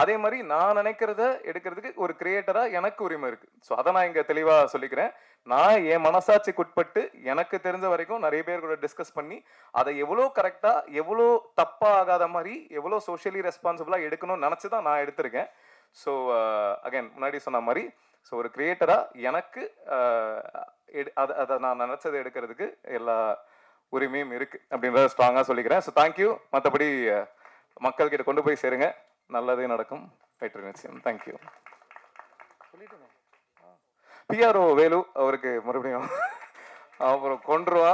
அதே மாதிரி நான் நினைக்கிறத எடுக்கிறதுக்கு ஒரு கிரியேட்டரா எனக்கு உரிமை இருக்கு. ஸோ அதை நான் இங்க தெளிவா சொல்லிக்கிறேன். நான் என் மனசாட்சிக்குட்பட்டு எனக்கு தெரிஞ்ச வரைக்கும் நிறைய பேர் கூட டிஸ்கஸ் பண்ணி அதை எவ்வளோ கரெக்டா எவ்வளோ தப்பா ஆகாத மாதிரி எவ்வளோ சோஷியலி ரெஸ்பான்சிபிளா எடுக்கணும்னு நினைச்சுதான் நான் எடுத்திருக்கேன். ஸோ அகைன் முன்னாடி சொன்ன மாதிரி ஸோ ஒரு கிரியேட்டரா எனக்கு அதை நான் நினைச்சதை எடுக்கிறதுக்கு எல்லா உரிமையும் இருக்கு அப்படின்றத ஸ்ட்ராங்கா சொல்லிக்கிறேன். So thank you. மற்றபடி மக்கள் கிட்ட கொண்டு போய் சேருங்க, நல்லதே நடக்கும். வெற்றி நிச்சயம். தேங்க்யூ. பிஆர்ஓ வேலு அவருக்கு மறுபடியும் அப்புறம் கொன்றுவா.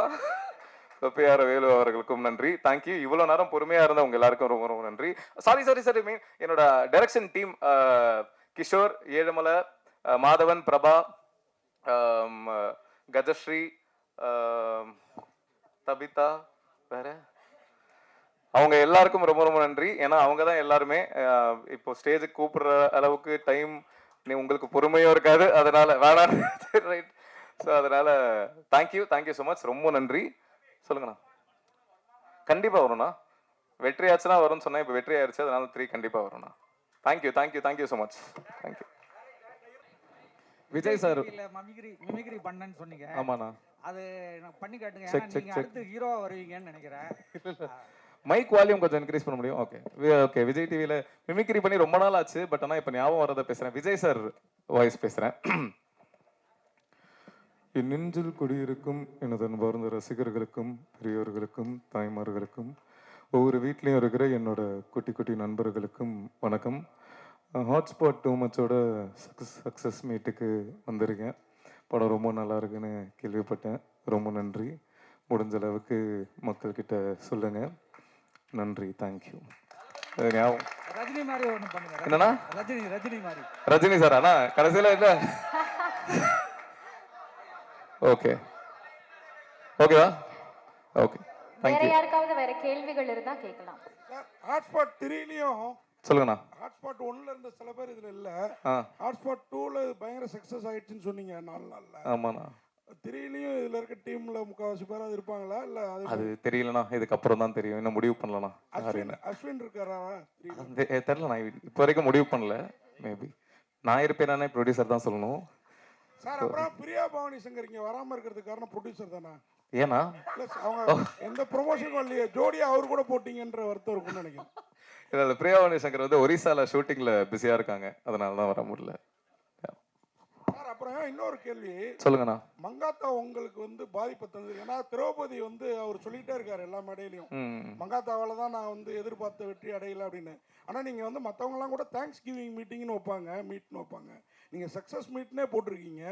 பிஆர்ஓ வேலு அவர்களுக்கும் நன்றி, தேங்க்யூ. இவ்வளோ நேரம் பொறுமையாக இருந்த உங்க எல்லாருக்கும் ரொம்ப ரொம்ப நன்றி. சாரி மீன் என்னோட டைரக்ஷன் டீம் கிஷோர், ஏழுமலை, மாதவன், பிரபா, கஜஸ்ரீ, தபிதா, வேற அவங்க எல்லாருக்கும் ரொம்ப ரொம்ப நன்றி. ஏன்னா அவங்க தான் எல்லாருமே இப்போ ஸ்டேஜுக்கு கூப்பிடுற அளவுக்கு டைம் உங்களுக்கு பொறுமையும் இருக்காது, அதனால வேணாம் ரைட். ஸோ அதனால தேங்க்யூ ஸோ மச், ரொம்ப நன்றி. சொல்லுங்கண்ணா. கண்டிப்பாக வரும்ண்ணா, வெற்றி ஆச்சுன்னா வரும்னு சொன்னேன், இப்போ வெற்றி ஆயிடுச்சு, அதனால 3 கண்டிப்பாக வரும்ண்ணா. Thank you so much. Thank you. Vijay sir
mimicry பண்ணேன்னு சொன்னீங்க.
ஆமாண்ணா,
அது நான் பண்ணி காட்டுங்க. நீங்க அடுத்து ஹீரோவா வருவீங்கன்னு நினைக்கிறேன்.
மைக் வால்யூம் கொஞ்சம் இன்க்ரீஸ் பண்ண முடியும்? ஓகே. விஜய் டிவியில் மிமிக்ரி பண்ணி ரொம்ப நாள் ஆச்சு, பட் ஆனால் இப்போ ஞாபகம் வரதை பேசுகிறேன். விஜய் சார் வாய்ஸ் பேசுகிறேன். என் நெஞ்சில் குடியிருக்கும் எனது அன்பார்ந்த ரசிகர்களுக்கும் பெரியோர்களுக்கும் தாய்மார்களுக்கும் ஒவ்வொரு வீட்லேயும் இருக்கிற என்னோட குட்டி குட்டி நண்பர்களுக்கும் வணக்கம். ஹாட்ஸ்பாட் டூ மச்சோட சக்ஸஸ் மீட்டுக்கு வந்திருக்கேன். படம் ரொம்ப நல்லா இருக்குன்னு கேள்விப்பட்டேன், ரொம்ப நன்றி. முடிஞ்ச அளவுக்கு மக்கள்கிட்ட சொல்லுங்கள். நன்றி, தேங்க்யூ. ஞாபகம்
ரஜினி மாதிரி ஒன்று பண்ணுங்க.
என்னண்ணா?
ரஜினி மாதிரி.
ரஜினி சார் அண்ணா கடைசியில் இல்லை. ஓகே ஓகேவா? ஓகே,
வேற
தேங்க்யூ.
யாருக்காவது வேற கேள்விகள் இருந்தா கேட்கலாம்.
சார் ஹாட்ஸ்பாட் 3லயும்
சொல்லுங்கண்ணா.
ஹாட்ஸ்பாட் 1ல இருந்த சில பேர் இதுல இல்ல.
ஆ
ஹாட்ஸ்பாட் 2ல பயங்கர சக்சஸ் ஆயிடுச்சுன்னு சொன்னீங்க 4 நாள்ல.
ஆமாண்ணா.
3லயும் இதுல இருக்க டீம்ல முக்காவாசி பேர் அது இருப்பாங்களா இல்ல
அது தெரியலண்ணா, இதுக்கப்புறம் தான் தெரியும். இன்னும் முடிவு பண்ணலண்ணா.
அஸ்வின் இருக்காரா 3ல?
தெரிலண்ணா, இப்போ வரைக்கும் முடிவு பண்ணல. மேபி நான் இருப்பேன், ப்ரொடியூசர் தான் சொல்லணும்.
சார் அப்புறம் பிரியா பவானி சங்கர் இங்க வராம இருக்கிறதுக்கு காரணம் ப்ரொடியூசர் தானா?
ஏன்னா
இல்ல அவங்க எந்த ப்ரொமோஷனும் இல்லையே, ஜோடியா அவர் கூட போட்டீங்கன்ற வருத்தம் இருக்கும்னு நினைக்கிறேன்.
இல்லை, பிரியாவாணி சங்கர் வந்து ஒரிசால ஷூட்டிங்ல பிஸியா இருக்காங்க, அதனால தான் வர முடியல.
சார் அப்புறம் இன்னொரு கேள்வி.
சொல்லுங்கண்ணா.
மங்காத்தா உங்களுக்கு வந்து பாதிப்பு தந்தது. ஏன்னா திரௌபதி வந்து அவர் சொல்லிட்டே இருக்காரு எல்லா மேடையிலையும், மங்காத்தாவால தான் நான் வந்து எதிர்பார்த்த வெற்றி அடையல அப்படின்னு. ஆனா நீங்க வந்து மற்றவங்கலாம் கூட தேங்க்ஸ் கிவிங் மீட்டிங்னு வைப்பாங்க. நீங்க சக்சஸ் மீட்னே போட்டிருக்கீங்க.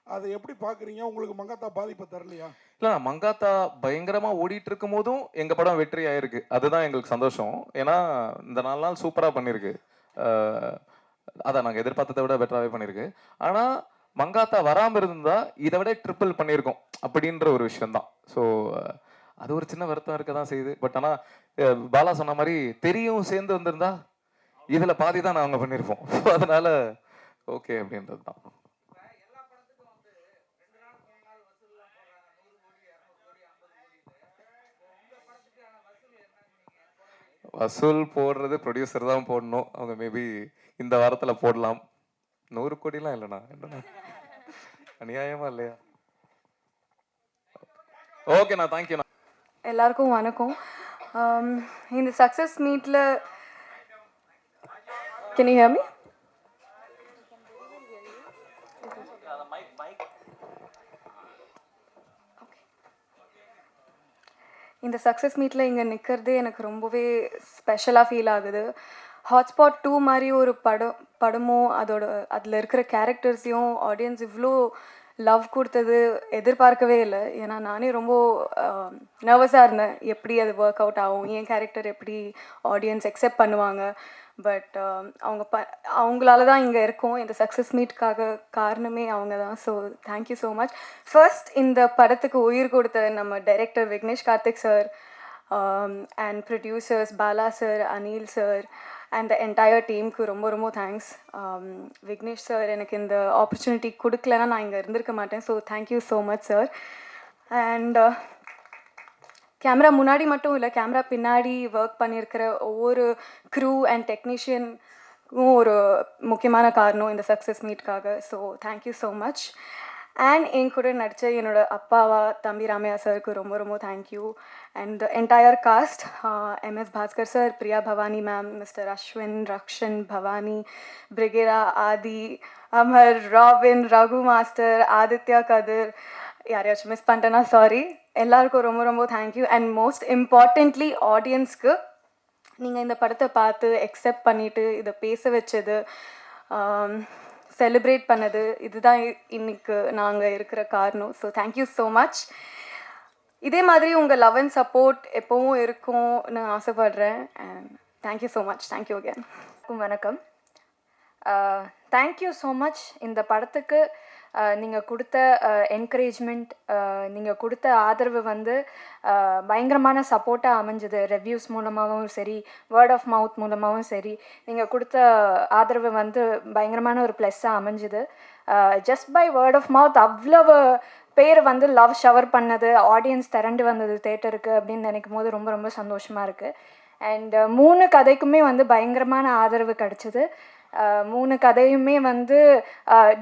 அதை எப்படி பாக்குறீங்க? உங்களுக்கு மங்காத்தா பாதிப்பை தரலையா?
இல்லை, மங்காத்தா பயங்கரமா ஓடிட்டு இருக்கும் போதும் எங்க படம் வெற்றி ஆயிருக்கு. அதுதான் எங்களுக்கு சந்தோஷம். ஏன்னா இந்த 4 நாள் சூப்பரா பண்ணிருக்கு. அதான் நாங்கள் எதிர்பார்த்ததை விட பெட்டராகவே பண்ணியிருக்கு. ஆனால் மங்காத்தா வராமல் இருந்தா இதை விட ட்ரிப்பிள் பண்ணியிருக்கோம் அப்படின்ற ஒரு விஷயம்தான். ஸோ அது ஒரு சின்ன வருத்தம் இருக்க தான் செய்யுது. பட் ஆனால் பாலா சொன்ன மாதிரி தெரியும் சேர்ந்து வந்திருந்தா இதில் பாதி தான் நாங்கள் பண்ணியிருப்போம். அதனால ஓகே அப்படின்றது தான். வசூல் போடுறது ப்ரொடியூசர் தான் போடணும். அவங்க மேபி இந்த வாரத்தில் போடலாம். 100 கோடிலாம் இல்லைண்ணா, என்னண்ணா அநியாயமா இல்லையா? ஓகேண்ணா, தேங்க்யூண்ணா.
எல்லாருக்கும் வணக்கம். இந்த சக்ஸஸ் மீட்டில் கேன் யூ ஹியர் மீ? இந்த சக்ஸஸ் மீட்டில் இங்கே நிற்கிறதே எனக்கு ரொம்பவே ஸ்பெஷலாக ஃபீல் ஆகுது. ஹாட்ஸ்பாட் 2 மாதிரி ஒரு படமும் அதில் இருக்கிற கேரக்டர்ஸையும் ஆடியன்ஸ் இவ்வளோ லவ் கொடுத்தது எதிர்பார்க்கவே இல்லை. ஏன்னா நானே ரொம்ப நர்வஸாக இருந்தேன், எப்படி அது ஒர்க் அவுட் ஆகும், என் கேரக்டர் எப்படி ஆடியன்ஸ் அக்செப்ட் பண்ணுவாங்க. பட் அவங்களால தான் இங்கே இருக்கோம். இந்த சக்ஸஸ் மீட்காக காரணமே அவங்க தான். So thank you so much. First இந்த படத்துக்கு உயிர் கொடுத்த நம்ம director Vignesh Karthik sir and producers Bala sir, Anil sir and the entire டீமுக்கு ரொம்ப ரொம்ப தேங்க்ஸ். விக்னேஷ் சார் எனக்கு இந்த ஆப்பர்ச்சுனிட்டி கொடுக்கலன்னா நான் இங்கே இருந்திருக்க மாட்டேன். So thank you so much sir. And camera முன்னாடி மட்டும் இல்லை, கேமரா பின்னாடி ஒர்க் பண்ணியிருக்கிற ஒவ்வொரு க்ரூ அண்ட் டெக்னீஷியனுக்கும் ஒரு முக்கியமான காரணம் இந்த சக்ஸஸ் மீட்காக. So thank you so much. And என் கூட நடித்த என்னோட அப்பாவா தம்பி ராமையா சாருக்கு ரொம்ப ரொம்ப thank you. And entire cast, MS Bhaskar sir, Priya Bhavani ma'am, mister Ashwin, Rakshan, Bhavani, Brigida, Aadhi, Amar, Robin, Raghu master, Aditya, Kathir, யாரையாச்சும் மிஸ் பண்ணிட்டேன்னா சாரி. எல்லாருக்கும் ரொம்ப ரொம்ப தேங்க்யூ. அண்ட் மோஸ்ட் இம்பார்ட்டண்ட்லி ஆடியன்ஸ்க்கு நீங்கள் இந்த படத்தை பார்த்து அக்செப்ட் பண்ணிவிட்டு இதை பேச வச்சது, செலிப்ரேட் பண்ணது, இதுதான் இன்னைக்கு நாங்கள் இருக்கிற காரணம். So thank you so much. இதே மாதிரி உங்கள் லவ் அண்ட் சப்போர்ட் எப்போவும் இருக்கும்னு ஆசைப்படுறேன். And thank you so much. Thank you again.
வணக்கம். Thank you so much. இந்த படத்துக்கு நீங்கள் கொடுத்த என்கரேஜ்மெண்ட், நீங்கள் கொடுத்த ஆதரவு வந்து பயங்கரமான சப்போர்ட்டாக அமைஞ்சது. ரிவ்யூஸ் மூலமாகவும் சரி, வேர்ட் ஆஃப் மவுத் மூலமாகவும் சரி, நீங்கள் கொடுத்த ஆதரவு வந்து பயங்கரமான ஒரு ப்ளஸ்ஸாக அமைஞ்சுது. Just by word of mouth அவ்வளவு பேர் வந்து லவ் ஷவர் பண்ணது, ஆடியன்ஸ் திரண்டு வந்தது தேட்டருக்கு அப்படின்னு நினைக்கும் போது ரொம்ப ரொம்ப சந்தோஷமாக இருக்குது. அண்ட் 3 கதைக்குமே வந்து பயங்கரமான ஆதரவு கிடச்சிது. 3 கதையுமே வந்து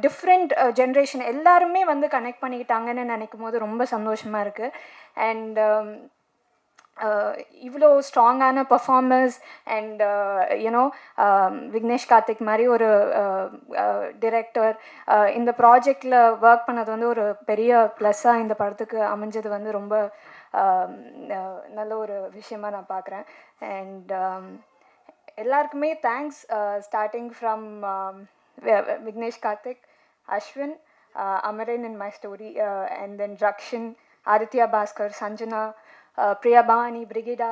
டிஃப்ரெண்ட் ஜென்ரேஷன் எல்லாருமே வந்து கனெக்ட் பண்ணிக்கிட்டாங்கன்னு நினைக்கும் போது ரொம்ப சந்தோஷமாக இருக்குது. அண்ட் இவ்வளோ ஸ்ட்ராங்கான performers and you know Vignesh Karthik மாதிரி ஒரு டிரெக்டர் இந்த ப்ராஜெக்டில் ஒர்க் பண்ணது வந்து ஒரு பெரிய ப்ளஸ்ஸாக இந்த படத்துக்கு அமைஞ்சது வந்து ரொம்ப நல்ல ஒரு விஷயமா நான் பார்க்குறேன். அண்ட் எல்லாருக்குமே thanks, starting from Vignesh Karthik, Ashwin, Amaran in my story, and then Rakshan, Aditya Bhaskar, Sanjana, Priya Bhavani, Brigida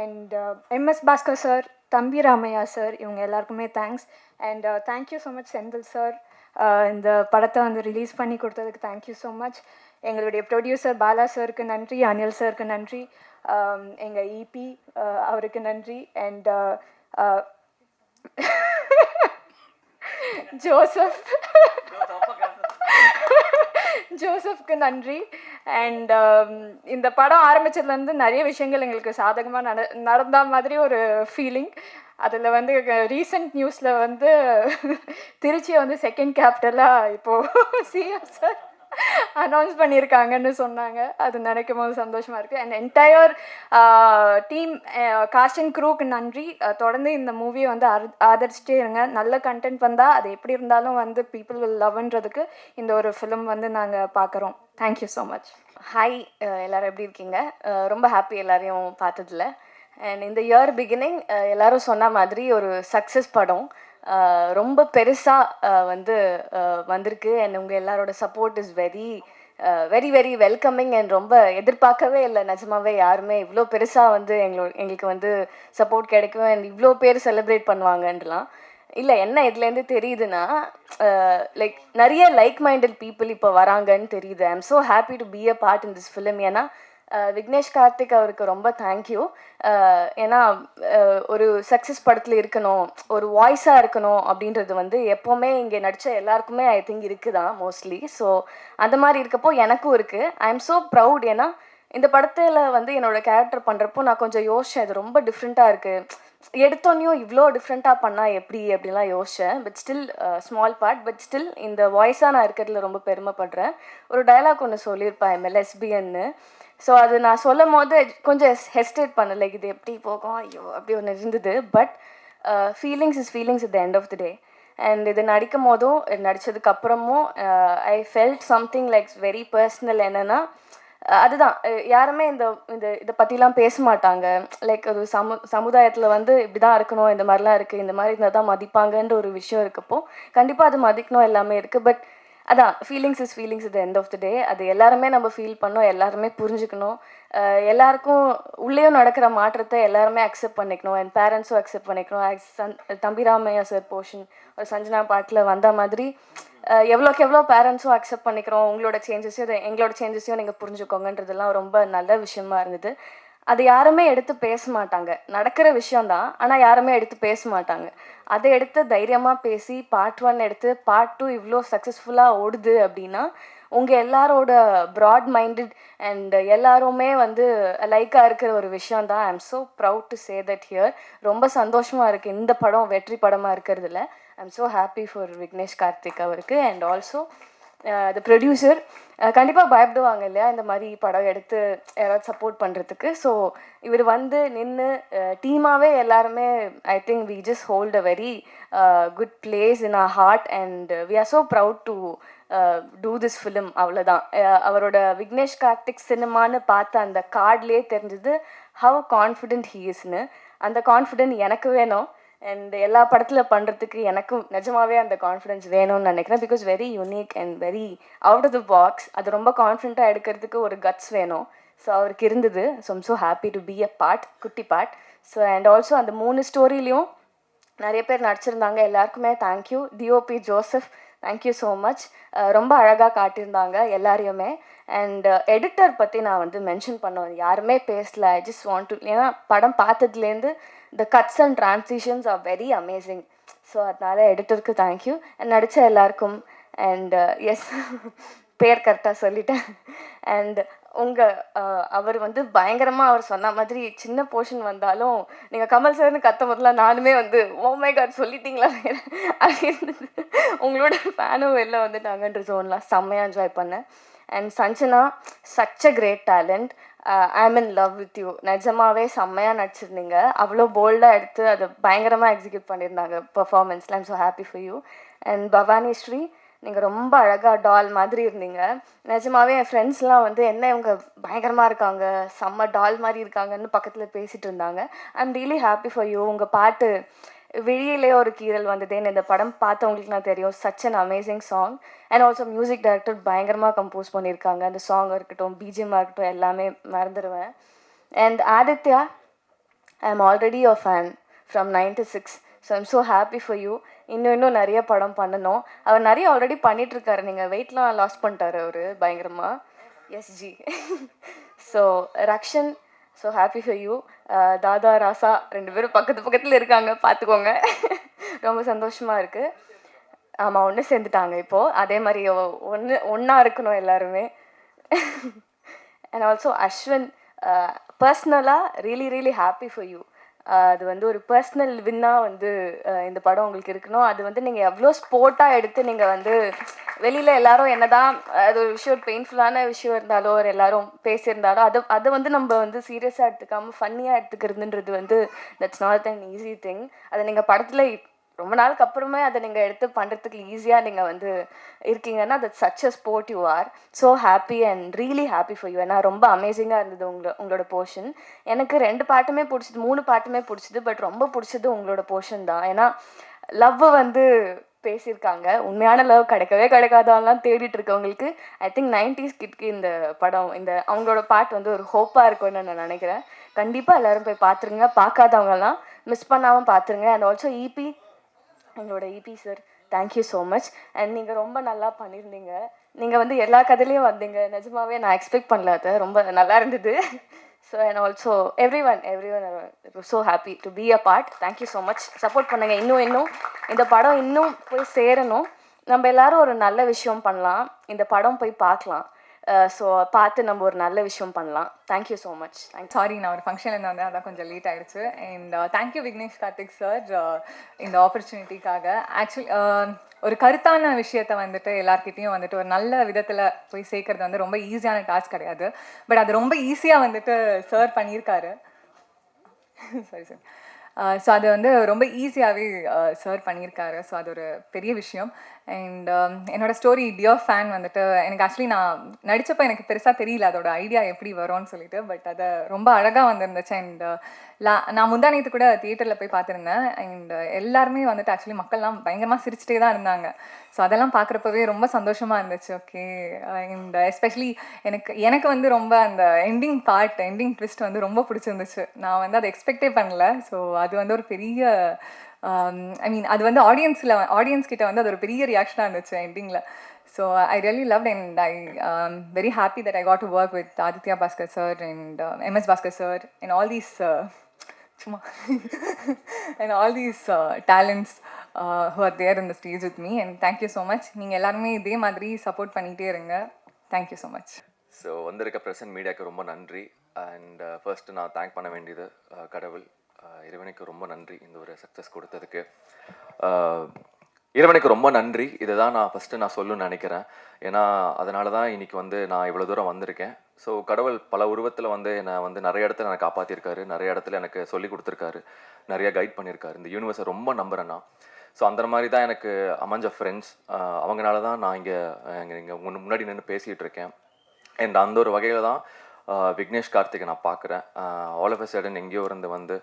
and MS Bhaskar sir, தம்பி ராமையா சார், இவங்க எல்லாருக்குமே thanks. And thank you so much Senthil sir, இந்த படத்தை வந்து ரிலீஸ் பண்ணி கொடுத்ததுக்கு தேங்க்யூ ஸோ மச். எங்களுடைய ப்ரொடியூசர் பாலா சாருக்கு நன்றி, அனில் சாருக்கு நன்றி, எங்கள் இபி அவருக்கு நன்றி, அண்ட் ஜோசப்க்கு நன்றி. அண்ட் இந்த படம் ஆரம்பிச்சதுலேருந்து நிறைய விஷயங்கள் எங்களுக்கு சாதகமாக நடந்த மாதிரி ஒரு ஃபீலிங். அதில் வந்து ரீசெண்ட் நியூஸில் வந்து திருச்சியை வந்து செகண்ட் கேபிட்டலாக இப்போது சிஎம் சார் அனௌன்ஸ் பண்ணியிருக்காங்கன்னு சொன்னாங்க. அது நினைக்கும் போது சந்தோஷமாக இருக்குது. And entire team, cast and க்ரூக்கு நன்றி. தொடர்ந்து இந்த மூவியை வந்து ஆதரிச்சிட்டே இருங்க. நல்ல கண்டென்ட் வந்தால் அது எப்படி இருந்தாலும் வந்து பீப்புள் வில் லவ்ன்றதுக்கு இந்த ஒரு ஃபிலிம் வந்து நாங்கள் பார்க்குறோம். Thank you so much.
ஹாய், எல்லோரும் எப்படி இருக்கீங்க? ரொம்ப ஹாப்பி எல்லாரையும் பார்த்ததில்ல. அண்ட் இந்த இயர் பிகினிங் எல்லோரும் சொன்ன மாதிரி ஒரு சக்ஸஸ் படம் ரொம்ப பெருசாக வந்து வந்திருக்கு. அண்ட் உங்கள் எல்லாரோட support is very very very welcoming. And ரொம்ப எதிர்பார்க்கவே இல்லை நிஜமாவே யாருமே இவ்வளோ பெருசாக வந்து எங்களுக்கு வந்து சப்போர்ட் கிடைக்கும் அண்ட் இவ்வளோ பேர் செலிப்ரேட் பண்ணுவாங்கன்றலாம் இல்லை. என்ன இதுலேருந்து தெரியுதுன்னா, லைக் நிறைய லைக் மைண்டட் பீப்புள் இப்போ வராங்கன்னு தெரியுது. ஐ am so happy to be a part in this film. ஏன்னா விக்னேஷ் கார்த்திக் அவருக்கு ரொம்ப தேங்க்யூ. ஏன்னா ஒரு சக்ஸஸ் படத்தில் இருக்கணும், ஒரு வாய்ஸாக இருக்கணும் அப்படின்றது வந்து எப்போவுமே இங்கே நடித்த எல்லாருக்குமே ஐ திங்க் இருக்குதான் மோஸ்ட்லி. ஸோ அந்த மாதிரி இருக்கப்போ எனக்கும் இருக்குது. ஐ எம் ஸோ ப்ரவுட். ஏன்னா இந்த படத்தில் வந்து என்னோடய கேரக்டர் பண்ணுறப்போ நான் கொஞ்சம் யோசித்தேன், இது ரொம்ப டிஃப்ரெண்ட்டாக இருக்குது, எடுத்தோன்னையும் இவ்வளோ டிஃப்ரெண்ட்டாக பண்ணால் எப்படி அப்படிலாம் யோசித்தேன். But still small part, but still இந்த வாய்ஸாக நான் இருக்கிறதுல ரொம்ப பெருமைப்படுறேன். ஒரு டயலாக் ஒன்று சொல்லியிருப்பேன், எம்எல்எஸ்பின்னு. ஸோ அது நான் சொல்லும் போது கொஞ்சம் ஹெஸ்டேட் பண்ண, லைக் இது எப்படி போகும் ஐயோ அப்படி ஒன்று இருந்தது. But feelings is feelings at the end of the day. And இது நடிக்கும் போதும் நடித்ததுக்கப்புறமும் I felt something like very personal. என்னென்னா அதுதான், யாருமே இதை பற்றிலாம் பேச மாட்டாங்க. லைக் ஒரு சமுதாயத்தில் வந்து இப்படி தான் இருக்கணும், இந்த மாதிரிலாம் இருக்குது, இந்த மாதிரி இருந்தால் தான் மதிப்பாங்கன்ற ஒரு விஷயம் இருக்கப்போ கண்டிப்பாக அது மதிக்கணும், எல்லாமே இருக்குது. பட் அதான் feelings is feelings at the end of the day. அது எல்லாருமே நம்ம ஃபீல் பண்ணோம், எல்லாருமே புரிஞ்சுக்கணும். எல்லாருக்கும் உள்ளேயும் நடக்கிற மாற்றத்தை எல்லாருமே அக்செப்ட் பண்ணிக்கணும். என் பேரண்ட்ஸும் அக்செப்ட் பண்ணிக்கணும். தம்பி ராமையா சார் போர்ஷன் ஒரு சஞ்சனா பாட்டில் வந்த மாதிரி எவ்வளோக்கு எவ்வளோ பேரண்ட்ஸும் அக்செப்ட் பண்ணிக்கிறோம், உங்களோட சேஞ்சஸையும் எங்களோட சேஞ்சஸையும் நீங்கள் புரிஞ்சுக்கோங்கன்றதெல்லாம் ரொம்ப நல்ல விஷயமா இருந்தது. அது யாருமே எடுத்து பேச மாட்டாங்க, நடக்கிற விஷயந்தான், ஆனால் யாருமே எடுத்து பேச மாட்டாங்க. அதை எடுத்து தைரியமாக பேசி பார்ட் 1 எடுத்து பார்ட் 2 இவ்வளோ சக்ஸஸ்ஃபுல்லாக ஓடுது அப்படின்னா உங்கள் எல்லாரோட ப்ராட் மைண்டட் அண்ட் எல்லாருமே வந்து லைக்காக இருக்கிற ஒரு விஷயந்தான். I am so proud to say that here. ரொம்ப சந்தோஷமாக இருக்குது இந்த படம் வெற்றி படமாக இருக்கிறதுல. I am so happy for Vignesh Karthik அவருக்கு. அண்ட் ஆல்சோ த ப்ரொடியூசர் கண்டிப்பாக பயப்படுவாங்க இல்லையா இந்த மாதிரி படம் எடுத்து யாராவது சப்போர்ட் பண்ணுறதுக்கு. ஸோ இவர் வந்து நின்று டீமாகவே எல்லாருமே I think we just hold a very good place in our heart and we are so proud to do this film. அவ்வளோதான். அவரோட விக்னேஷ் கார்த்திக் சினிமான்னு பார்த்த அந்த கார்ட்லேயே தெரிஞ்சது ஹவ் கான்ஃபிடென்ட் ஹீ இஸ்னு. அந்த கான்ஃபிடென்ட் எனக்கு வேணும் அண்ட் எல்லா படத்தில் பண்ணுறதுக்கு எனக்கும் நிஜமாகவே அந்த கான்ஃபிடென்ஸ் வேணும்னு நினைக்கிறேன். Because very unique and very out of the box. அது ரொம்ப கான்ஃபிடென்ட்டாக எடுக்கிறதுக்கு ஒரு கட்ஸ் வேணும். ஸோ அவருக்கு இருந்தது. So I'm so happy to be a part, குட்டி பார்ட். ஸோ அண்ட் ஆல்சோ அந்த 3 ஸ்டோரிலையும் நிறைய பேர் நடிச்சிருந்தாங்க. எல்லாருக்குமே thank you. DOP Joseph, thank you so much. ரொம்ப அழகாக காட்டியிருந்தாங்க எல்லாரையுமே. அண்ட் எடிட்டர் பற்றி நான் வந்து மென்ஷன் பண்ணுவேன், யாருமே பேசல. ஐ ஜஸ்ட் வாண்ட் டு, ஏன்னா படம் பார்த்ததுலேருந்து the cuts and transitions are very amazing. So அதனால் எடிட்டருக்கு தேங்க்யூ. நடித்த எல்லாருக்கும் அண்ட் எஸ் பேர் கரெக்டாக சொல்லிட்டேன். அண்ட் அவர் வந்து பயங்கரமாக அவர் சொன்ன மாதிரி சின்ன போர்ஷன் வந்தாலும் நீங்கள் கமல் சார்னு கத்தும் போதெல்லாம் நானுமே வந்து ஓ மை காட் சொல்லிட்டீங்களா அது இருந்தது. உங்களோட ஃபேனும் வெளில வந்துட்டாங்கன்ற ஜோன்லாம் செம்மையாக என்ஜாய் பண்ணேன். And Sanjana such a great talent. I'm in love with you. நிஜமாவே செம்மையாக நடிச்சிருந்தீங்க. அவ்வளோ போல்டாக எடுத்து அதை பயங்கரமாக எக்ஸிக்யூட் பண்ணியிருந்தாங்க பர்ஃபார்மன்ஸில். I'm so happy for you. And Bhavani Sri, நீங்கள் ரொம்ப அழகாக டால் மாதிரி இருந்தீங்க. நிஜமாவே என் ஃப்ரெண்ட்ஸ்லாம் வந்து என்ன இவங்க பயங்கரமாக இருக்காங்க, செம்ம டால் மாதிரி இருக்காங்கன்னு பக்கத்தில் பேசிகிட்டு இருந்தாங்க. I am really happy for you. உங்கள் பாட்டு விழியிலே ஒரு கீறல் வந்ததேன்னு இந்த படம் பார்த்தவங்களுக்கு நான் தெரியும். Such an amazing song. And also music director பயங்கரமாக கம்போஸ் பண்ணியிருக்காங்க. அந்த சாங் இருக்கட்டும், பிஜிஎம்மாக இருக்கட்டும், எல்லாமே மறந்துடுவேன். And Aditya, I am already your fan from 96. So I'm so happy for you. இன்னும் நிறைய படம் பண்ணணும். அவர் நிறைய ஆல்ரெடி பண்ணிகிட்ருக்காரு. நீங்கள் வெயிட்லாம் லாஸ் பண்ணிட்டாரு அவர் பயங்கரமாக. எஸ்ஜி. So Rakshan, so happy for you. தாதா ராசா 2 பேரும் பக்கத்தில் இருக்காங்க, பார்த்துக்கோங்க. ரொம்ப சந்தோஷமாக இருக்குது. ஆமாம், ஒன்று சேர்ந்துட்டாங்க இப்போது. அதே மாதிரி ஒன்றா இருக்கணும் எல்லாருமே. அண்ட் ஆல்சோ அஸ்வின், பர்ஸ்னலாக ரியலி ஹாப்பி ஃபார் யூ. அது வந்து ஒரு பர்சனல் வின்னாக வந்து இந்த படம் உங்களுக்கு இருக்கணும். அது வந்து நீங்கள் எவ்வளோ ஸ்போர்ட்டாக எடுத்து நீங்கள் வந்து வெளியில் எல்லாரும் என்னதான் அது ஒரு விஷயம் பெயின்ஃபுல்லான விஷயம் இருந்தாலோ ஒரு எல்லாரும் பேசியிருந்தாலும் அதை வந்து நம்ம வந்து சீரியஸாக எடுத்துக்காமல் ஃபன்னியாக எடுத்துக்கிறதுன்றது வந்து that's not an easy thing. அதை நீங்கள் படத்தில் ரொம்ப நாளுக்கு அப்புறமே அதை நீங்கள் எடுத்து பண்ணுறதுக்கு ஈஸியாக நீங்கள் வந்து இருக்கீங்கன்னா that's such a sport you are. So happy and really happy for you. ஏன்னா ரொம்ப அமேசிங்காக இருந்தது உங்களோட போர்ஷன். எனக்கு 2 பாட்டுமே பிடிச்சது, 3 பாட்டுமே பிடிச்சது. பட் ரொம்ப பிடிச்சது உங்களோட போர்ஷன் தான். ஏன்னா லவ் வந்து பேசியிருக்காங்க. உண்மையான லவ் கிடைக்காதவங்களாம் தேடிட்டு இருக்கவங்களுக்கு ஐ திங்க் 90s கிட்க்கு இந்த படம், இந்த அவங்களோட பாட்டு வந்து ஒரு ஹோப்பாக இருக்கும்னு நான் நினைக்கிறேன். கண்டிப்பாக எல்லோரும் போய் பார்த்துருங்க. பார்க்காதவங்கலாம் மிஸ் பண்ணாமல் பார்த்துருங்க. அண்ட் ஆல்சோ இபி, எங்களோட EB sir, thank you so much. And நீங்கள் ரொம்ப நல்லா பண்ணியிருந்தீங்க. நீங்கள் வந்து எல்லா கதையிலையும் வந்தீங்க. நிஜமாவே நான் எக்ஸ்பெக்ட் பண்ணல, அது ரொம்ப நல்லா இருந்தது. So and also every one so happy to be a part. Thank you so much. Support பண்ணுங்க. இன்னும் இந்த படம் இன்னும் போய் சேரணும். நம்ம எல்லாரும் ஒரு நல்ல விஷயம் பண்ணலாம். இந்த படம் போய் பார்க்கலாம். ஸோ பார்த்து நம்ம ஒரு நல்ல விஷயம் பண்ணலாம். Thank you so much.
சாரி, நான் ஒரு ஃபங்க்ஷன்லேருந்து வந்தேன், அதான் கொஞ்சம் லேட் ஆகிடுச்சு. And thank you Vignesh Karthik sir இந்த ஆப்பர்ச்சுனிட்டிக்காக. ஆக்சுவலி ஒரு கருத்தான விஷயத்தை வந்துட்டு எல்லார்கிட்டையும் வந்துட்டு ஒரு நல்ல விதத்தில் போய் சேர்க்கறது வந்து ரொம்ப ஈஸியான டாஸ்க் கிடையாது. பட் அது ரொம்ப ஈஸியாக வந்துட்டு சார் பண்ணியிருக்காரு. Sorry sir. ஸோ அது வந்து ரொம்ப ஈஸியாகவே சார் பண்ணியிருக்காரு. ஸோ அது ஒரு பெரிய விஷயம். அண்ட் என்னோடய ஸ்டோரி டியர் ஃபேன் வந்துட்டு எனக்கு ஆக்சுவலி நான் நடித்தப்போ எனக்கு பெருசாக தெரியல அதோட ஐடியா எப்படி வரும்னு சொல்லிட்டு. பட் அதை ரொம்ப அழகாக வந்துருந்துச்சு. அண்ட் நான் முந்தானத்து கூட தியேட்டரில் போய் பார்த்துருந்தேன். அண்ட் எல்லாருமே வந்துட்டு ஆக்சுவலி மக்கள்லாம் பயங்கரமாக சிரிச்சிட்டே தான் இருந்தாங்க. ஸோ அதெல்லாம் பார்க்குறப்பவே ரொம்ப சந்தோஷமாக இருந்துச்சு. ஓகே. அண்ட் எஸ்பெஷலி எனக்கு வந்து ரொம்ப அந்த எண்டிங் ட்விஸ்ட் வந்து ரொம்ப பிடிச்சிருந்துச்சு. நான் வந்து அதை எக்ஸ்பெக்டே பண்ணல. ஸோ அது வந்து ஒரு பெரிய ஐ மீன் அது வந்து ஆடியன்ஸ் கிட்ட வந்து அது ஒரு பெரிய ரியாக்ஷனாக இருந்துச்சு எண்டிங்கில். So I really loved and I very happy that I got to work with Aditya Bhaskar sir and MS Bhaskar sir and all these சும்மா and all these talents who are there in the stage with me. And thank you so much. நீங்கள் எல்லாருமே இதே மாதிரி சப்போர்ட் பண்ணிகிட்டே இருங்க. Thank you so much.
ஸோ வந்திருக்க ப்ரெசன்ட் மீடியாவுக்கு ரொம்ப நன்றி. அண்ட் ஃபர்ஸ்ட்டு நான் தேங்க் பண்ண வேண்டியது கடவுள், இறைவனுக்கு ரொம்ப நன்றி இந்த ஒரு சக்ஸஸ் கொடுத்ததுக்கு. இறைவனுக்கு ரொம்ப நன்றி. இதை தான் நான் ஃபஸ்ட்டு சொல்லணும்னு நினைக்கிறேன். ஏன்னா அதனால தான் இன்றைக்கி வந்து நான் இவ்வளோ தூரம் வந்திருக்கேன். ஸோ கடவுள் பல உருவத்தில் வந்து என்னை வந்து நிறைய இடத்துல என்னை காப்பாற்றிருக்காரு, நிறைய இடத்துல எனக்கு சொல்லி கொடுத்துருக்காரு, நிறைய கைட் பண்ணியிருக்காரு. இந்த யூனிவர்ஸை ரொம்ப நம்புகிறேன் நான். ஸோ அந்த மாதிரி தான் எனக்கு அமைஞ்ச ஃப்ரெண்ட்ஸ், அவங்களால தான் நான் இங்கே முன்னாடி நின்று பேசிகிட்டு இருக்கேன். அண்ட் அந்த ஒரு வகையில் தான் விக்னேஷ் கார்த்திகை நான் பார்க்குறேன். ஆல் ஆஃப் அ சடன் எங்கேயோ இருந்து வந்து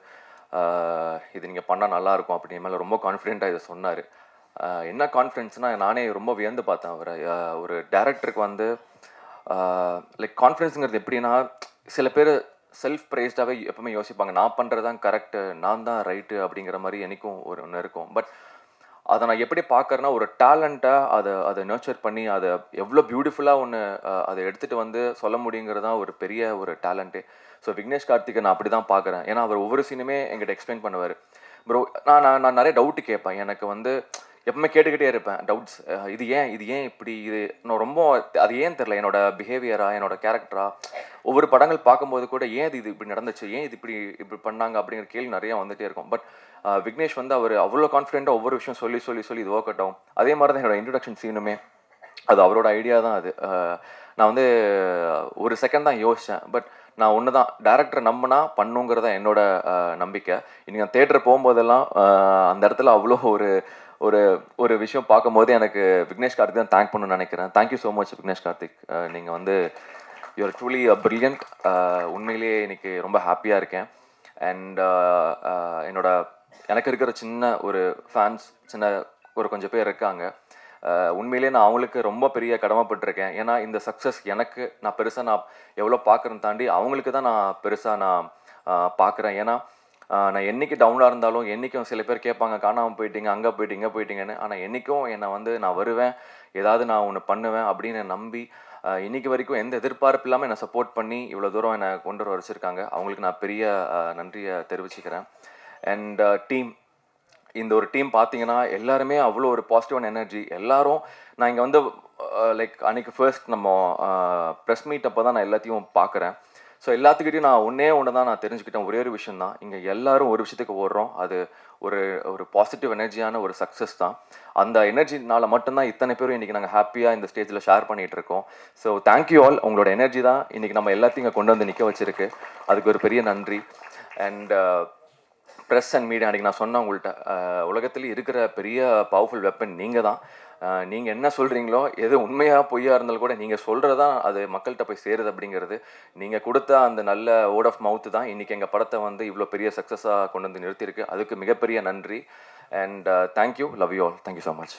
இது நீங்கள் பண்ணால் நல்லாயிருக்கும் அப்படின்னு மேலே ரொம்ப கான்ஃபிடென்ட்டாக இதை சொன்னார். என்ன கான்ஃபிடென்ஸ்னால் நானே ரொம்ப வியந்து பார்த்தேன் அவரை. ஒரு டேரக்டருக்கு வந்து லைக் கான்ஃபிடென்ஸுங்கிறது எப்படின்னா, சில பேர் செல்ஃப் ப்ரைஸ்டாகவே எப்பவுமே யோசிப்பாங்க, நான் பண்ணுறது தான் கரெக்டு, நான் தான் ரைட்டு அப்படிங்கிற மாதிரி எனக்கும் ஒன்று இருக்கும். பட் அதை நான் எப்படி பார்க்குறேன்னா, ஒரு டேலண்ட்டாக அதை நர்ச்சர் பண்ணி அதை எவ்வளோ பியூட்டிஃபுல்லாக அதை எடுத்துகிட்டு வந்து சொல்ல முடியுங்கிறது தான் ஒரு பெரிய ஒரு டேலண்ட்டு. ஸோ விக்னேஷ் கார்த்திகை நான் அப்படி தான் பார்க்குறேன். ஏன்னா அவர் ஒவ்வொரு சீனுமே எங்கிட்ட எக்ஸ்பிளைன் பண்ணுவார். ப்ரோ நான் நிறைய டவுட்டு கேட்பேன். எனக்கு வந்து எப்பவுமே கேட்டுக்கிட்டே இருப்பேன் டவுட்ஸ். இது ஏன் இப்படி, இது நான் ரொம்ப அது ஏன் தெரில, என்னோட பிஹேவியரா, என்னோட கேரக்டரா, ஒவ்வொரு படங்கள் பார்க்கும்போது கூட ஏன் இது இப்படி நடந்துச்சு, ஏன் இது இப்படி பண்ணாங்க அப்படிங்கிற கேள்வி நிறையா வந்துகிட்டே இருக்கும். பட் விக்னேஷ் வந்து அவர் அவ்வளோ கான்ஃபிடென்ட்டாக ஒவ்வொரு விஷயம் சொல்லி இது ஒர்க் அவுட் ஆகும். அதே மாதிரி தான் என்னோட இன்ட்ரடக்ஷன் சீனுமே அது அவரோட ஐடியா தான். அது நான் வந்து ஒரு செகண்ட் தான் யோசித்தேன். பட் நான் ஒன்று தான், டேரக்டரை நம்பினா பண்ணுங்கிறதா என்னோட நம்பிக்கை. இன்றைக்கி நான் தேட்டர் போகும்போதெல்லாம் அந்த இடத்துல அவ்வளோ ஒரு விஷயம் பார்க்கும்போது எனக்கு விக்னேஷ் கார்த்திக் தான் தேங்க் பண்ணணும்னு நினைக்கிறேன். Thank you so much Vignesh Karthik. நீங்கள் வந்து யூஆர் ட்ரூலி பிரில்லியன்ட். உண்மையிலேயே இன்னைக்கு ரொம்ப ஹாப்பியாக இருக்கேன். அண்ட் என்னோட
எனக்கு இருக்கிற சின்ன ஒரு ஃபேன்ஸ் சின்ன ஒரு கொஞ்சம் பேர் இருக்காங்க. உண்மையிலேயே நான் அவங்களுக்கு ரொம்ப பெரிய கடமைப்பட்டிருக்கேன். ஏன்னா இந்த சக்ஸஸ் எனக்கு நான் பெருசாக நான் எவ்வளோ பார்க்குறேன்னு தாண்டி அவங்களுக்கு தான் நான் பெருசாக நான் பார்க்குறேன். ஏன்னா நான் என்றைக்கு டவுனாக இருந்தாலும் என்றைக்கும் சில பேர் கேட்பாங்க காணாமல் போயிட்டீங்க, அங்கே போயிட்டீங்க இங்கே போயிட்டீங்கன்னு. ஆனால் என்றைக்கும் என்னை வந்து நான் வருவேன், ஏதாவது நான் ஒன்று பண்ணுவேன் அப்படின்னு நம்பி இன்னைக்கு வரைக்கும் எந்த எதிர்பார்ப்பு இல்லாமல் என்னை சப்போர்ட் பண்ணி இவ்வளோ தூரம் என்னை கொண்டு வர வச்சுருக்காங்க. அவங்களுக்கு நான் பெரிய நன்றியை தெரிவிச்சுக்கிறேன். அண்ட் டீம், இந்த ஒரு டீம் பார்த்தீங்கன்னா எல்லாருமே அவ்வளோ ஒரு பாசிட்டிவான எனர்ஜி. எல்லாரும் நான் இங்கே வந்து லைக் அன்றைக்கி ஃபர்ஸ்ட் நம்ம ப்ரெஸ் மீட் அப்போ தான் நான் எல்லாத்தையும் பார்க்குறேன். ஸோ எல்லாத்துக்கிட்டையும் நான் ஒன்று தான் நான் தெரிஞ்சுக்கிட்டேன். ஒரே ஒரு விஷயம் தான், இங்கே எல்லாரும் ஒரு விஷயத்துக்கு ஓடுறோம். அது ஒரு பாசிட்டிவ் எனர்ஜியான ஒரு சக்ஸஸ் தான். அந்த எனர்ஜினால மட்டும்தான் இத்தனை பேரும் இன்றைக்கி நாங்கள் ஹாப்பியாக இந்த ஸ்டேஜில் ஷேர் பண்ணிகிட்டு இருக்கோம். So thank you all. உங்களோட எனர்ஜி தான் இன்றைக்கி நம்ம எல்லாத்தையும் இங்கே கொண்டு வந்து நிற்க வச்சுருக்கு. அதுக்கு ஒரு பெரிய நன்றி. அண்ட் ப்ரெஸ் அண்ட் மீடியா, அன்றைக்கி நான் சொன்னேன் உங்கள்கிட்ட, உலகத்தில் இருக்கிற பெரிய பவர்ஃபுல் வெப்பன் நீங்கள் தான். நீங்கள் என்ன சொல்கிறீங்களோ, எது உண்மையாக பொய்யா இருந்தாலும் கூட நீங்கள் சொல்கிறது தான் அது மக்கள்கிட்ட போய் சேருது. அப்படிங்கிறது நீங்கள் கொடுத்த அந்த நல்ல வேர்ட் ஆஃப் மவுத்து தான் இன்றைக்கி எங்கள் படத்தை வந்து இவ்வளோ பெரிய சக்ஸஸாக கொண்டு வந்து நிறுத்தியிருக்கு. அதுக்கு மிகப்பெரிய நன்றி. And thank you, love you all. Thank you so much.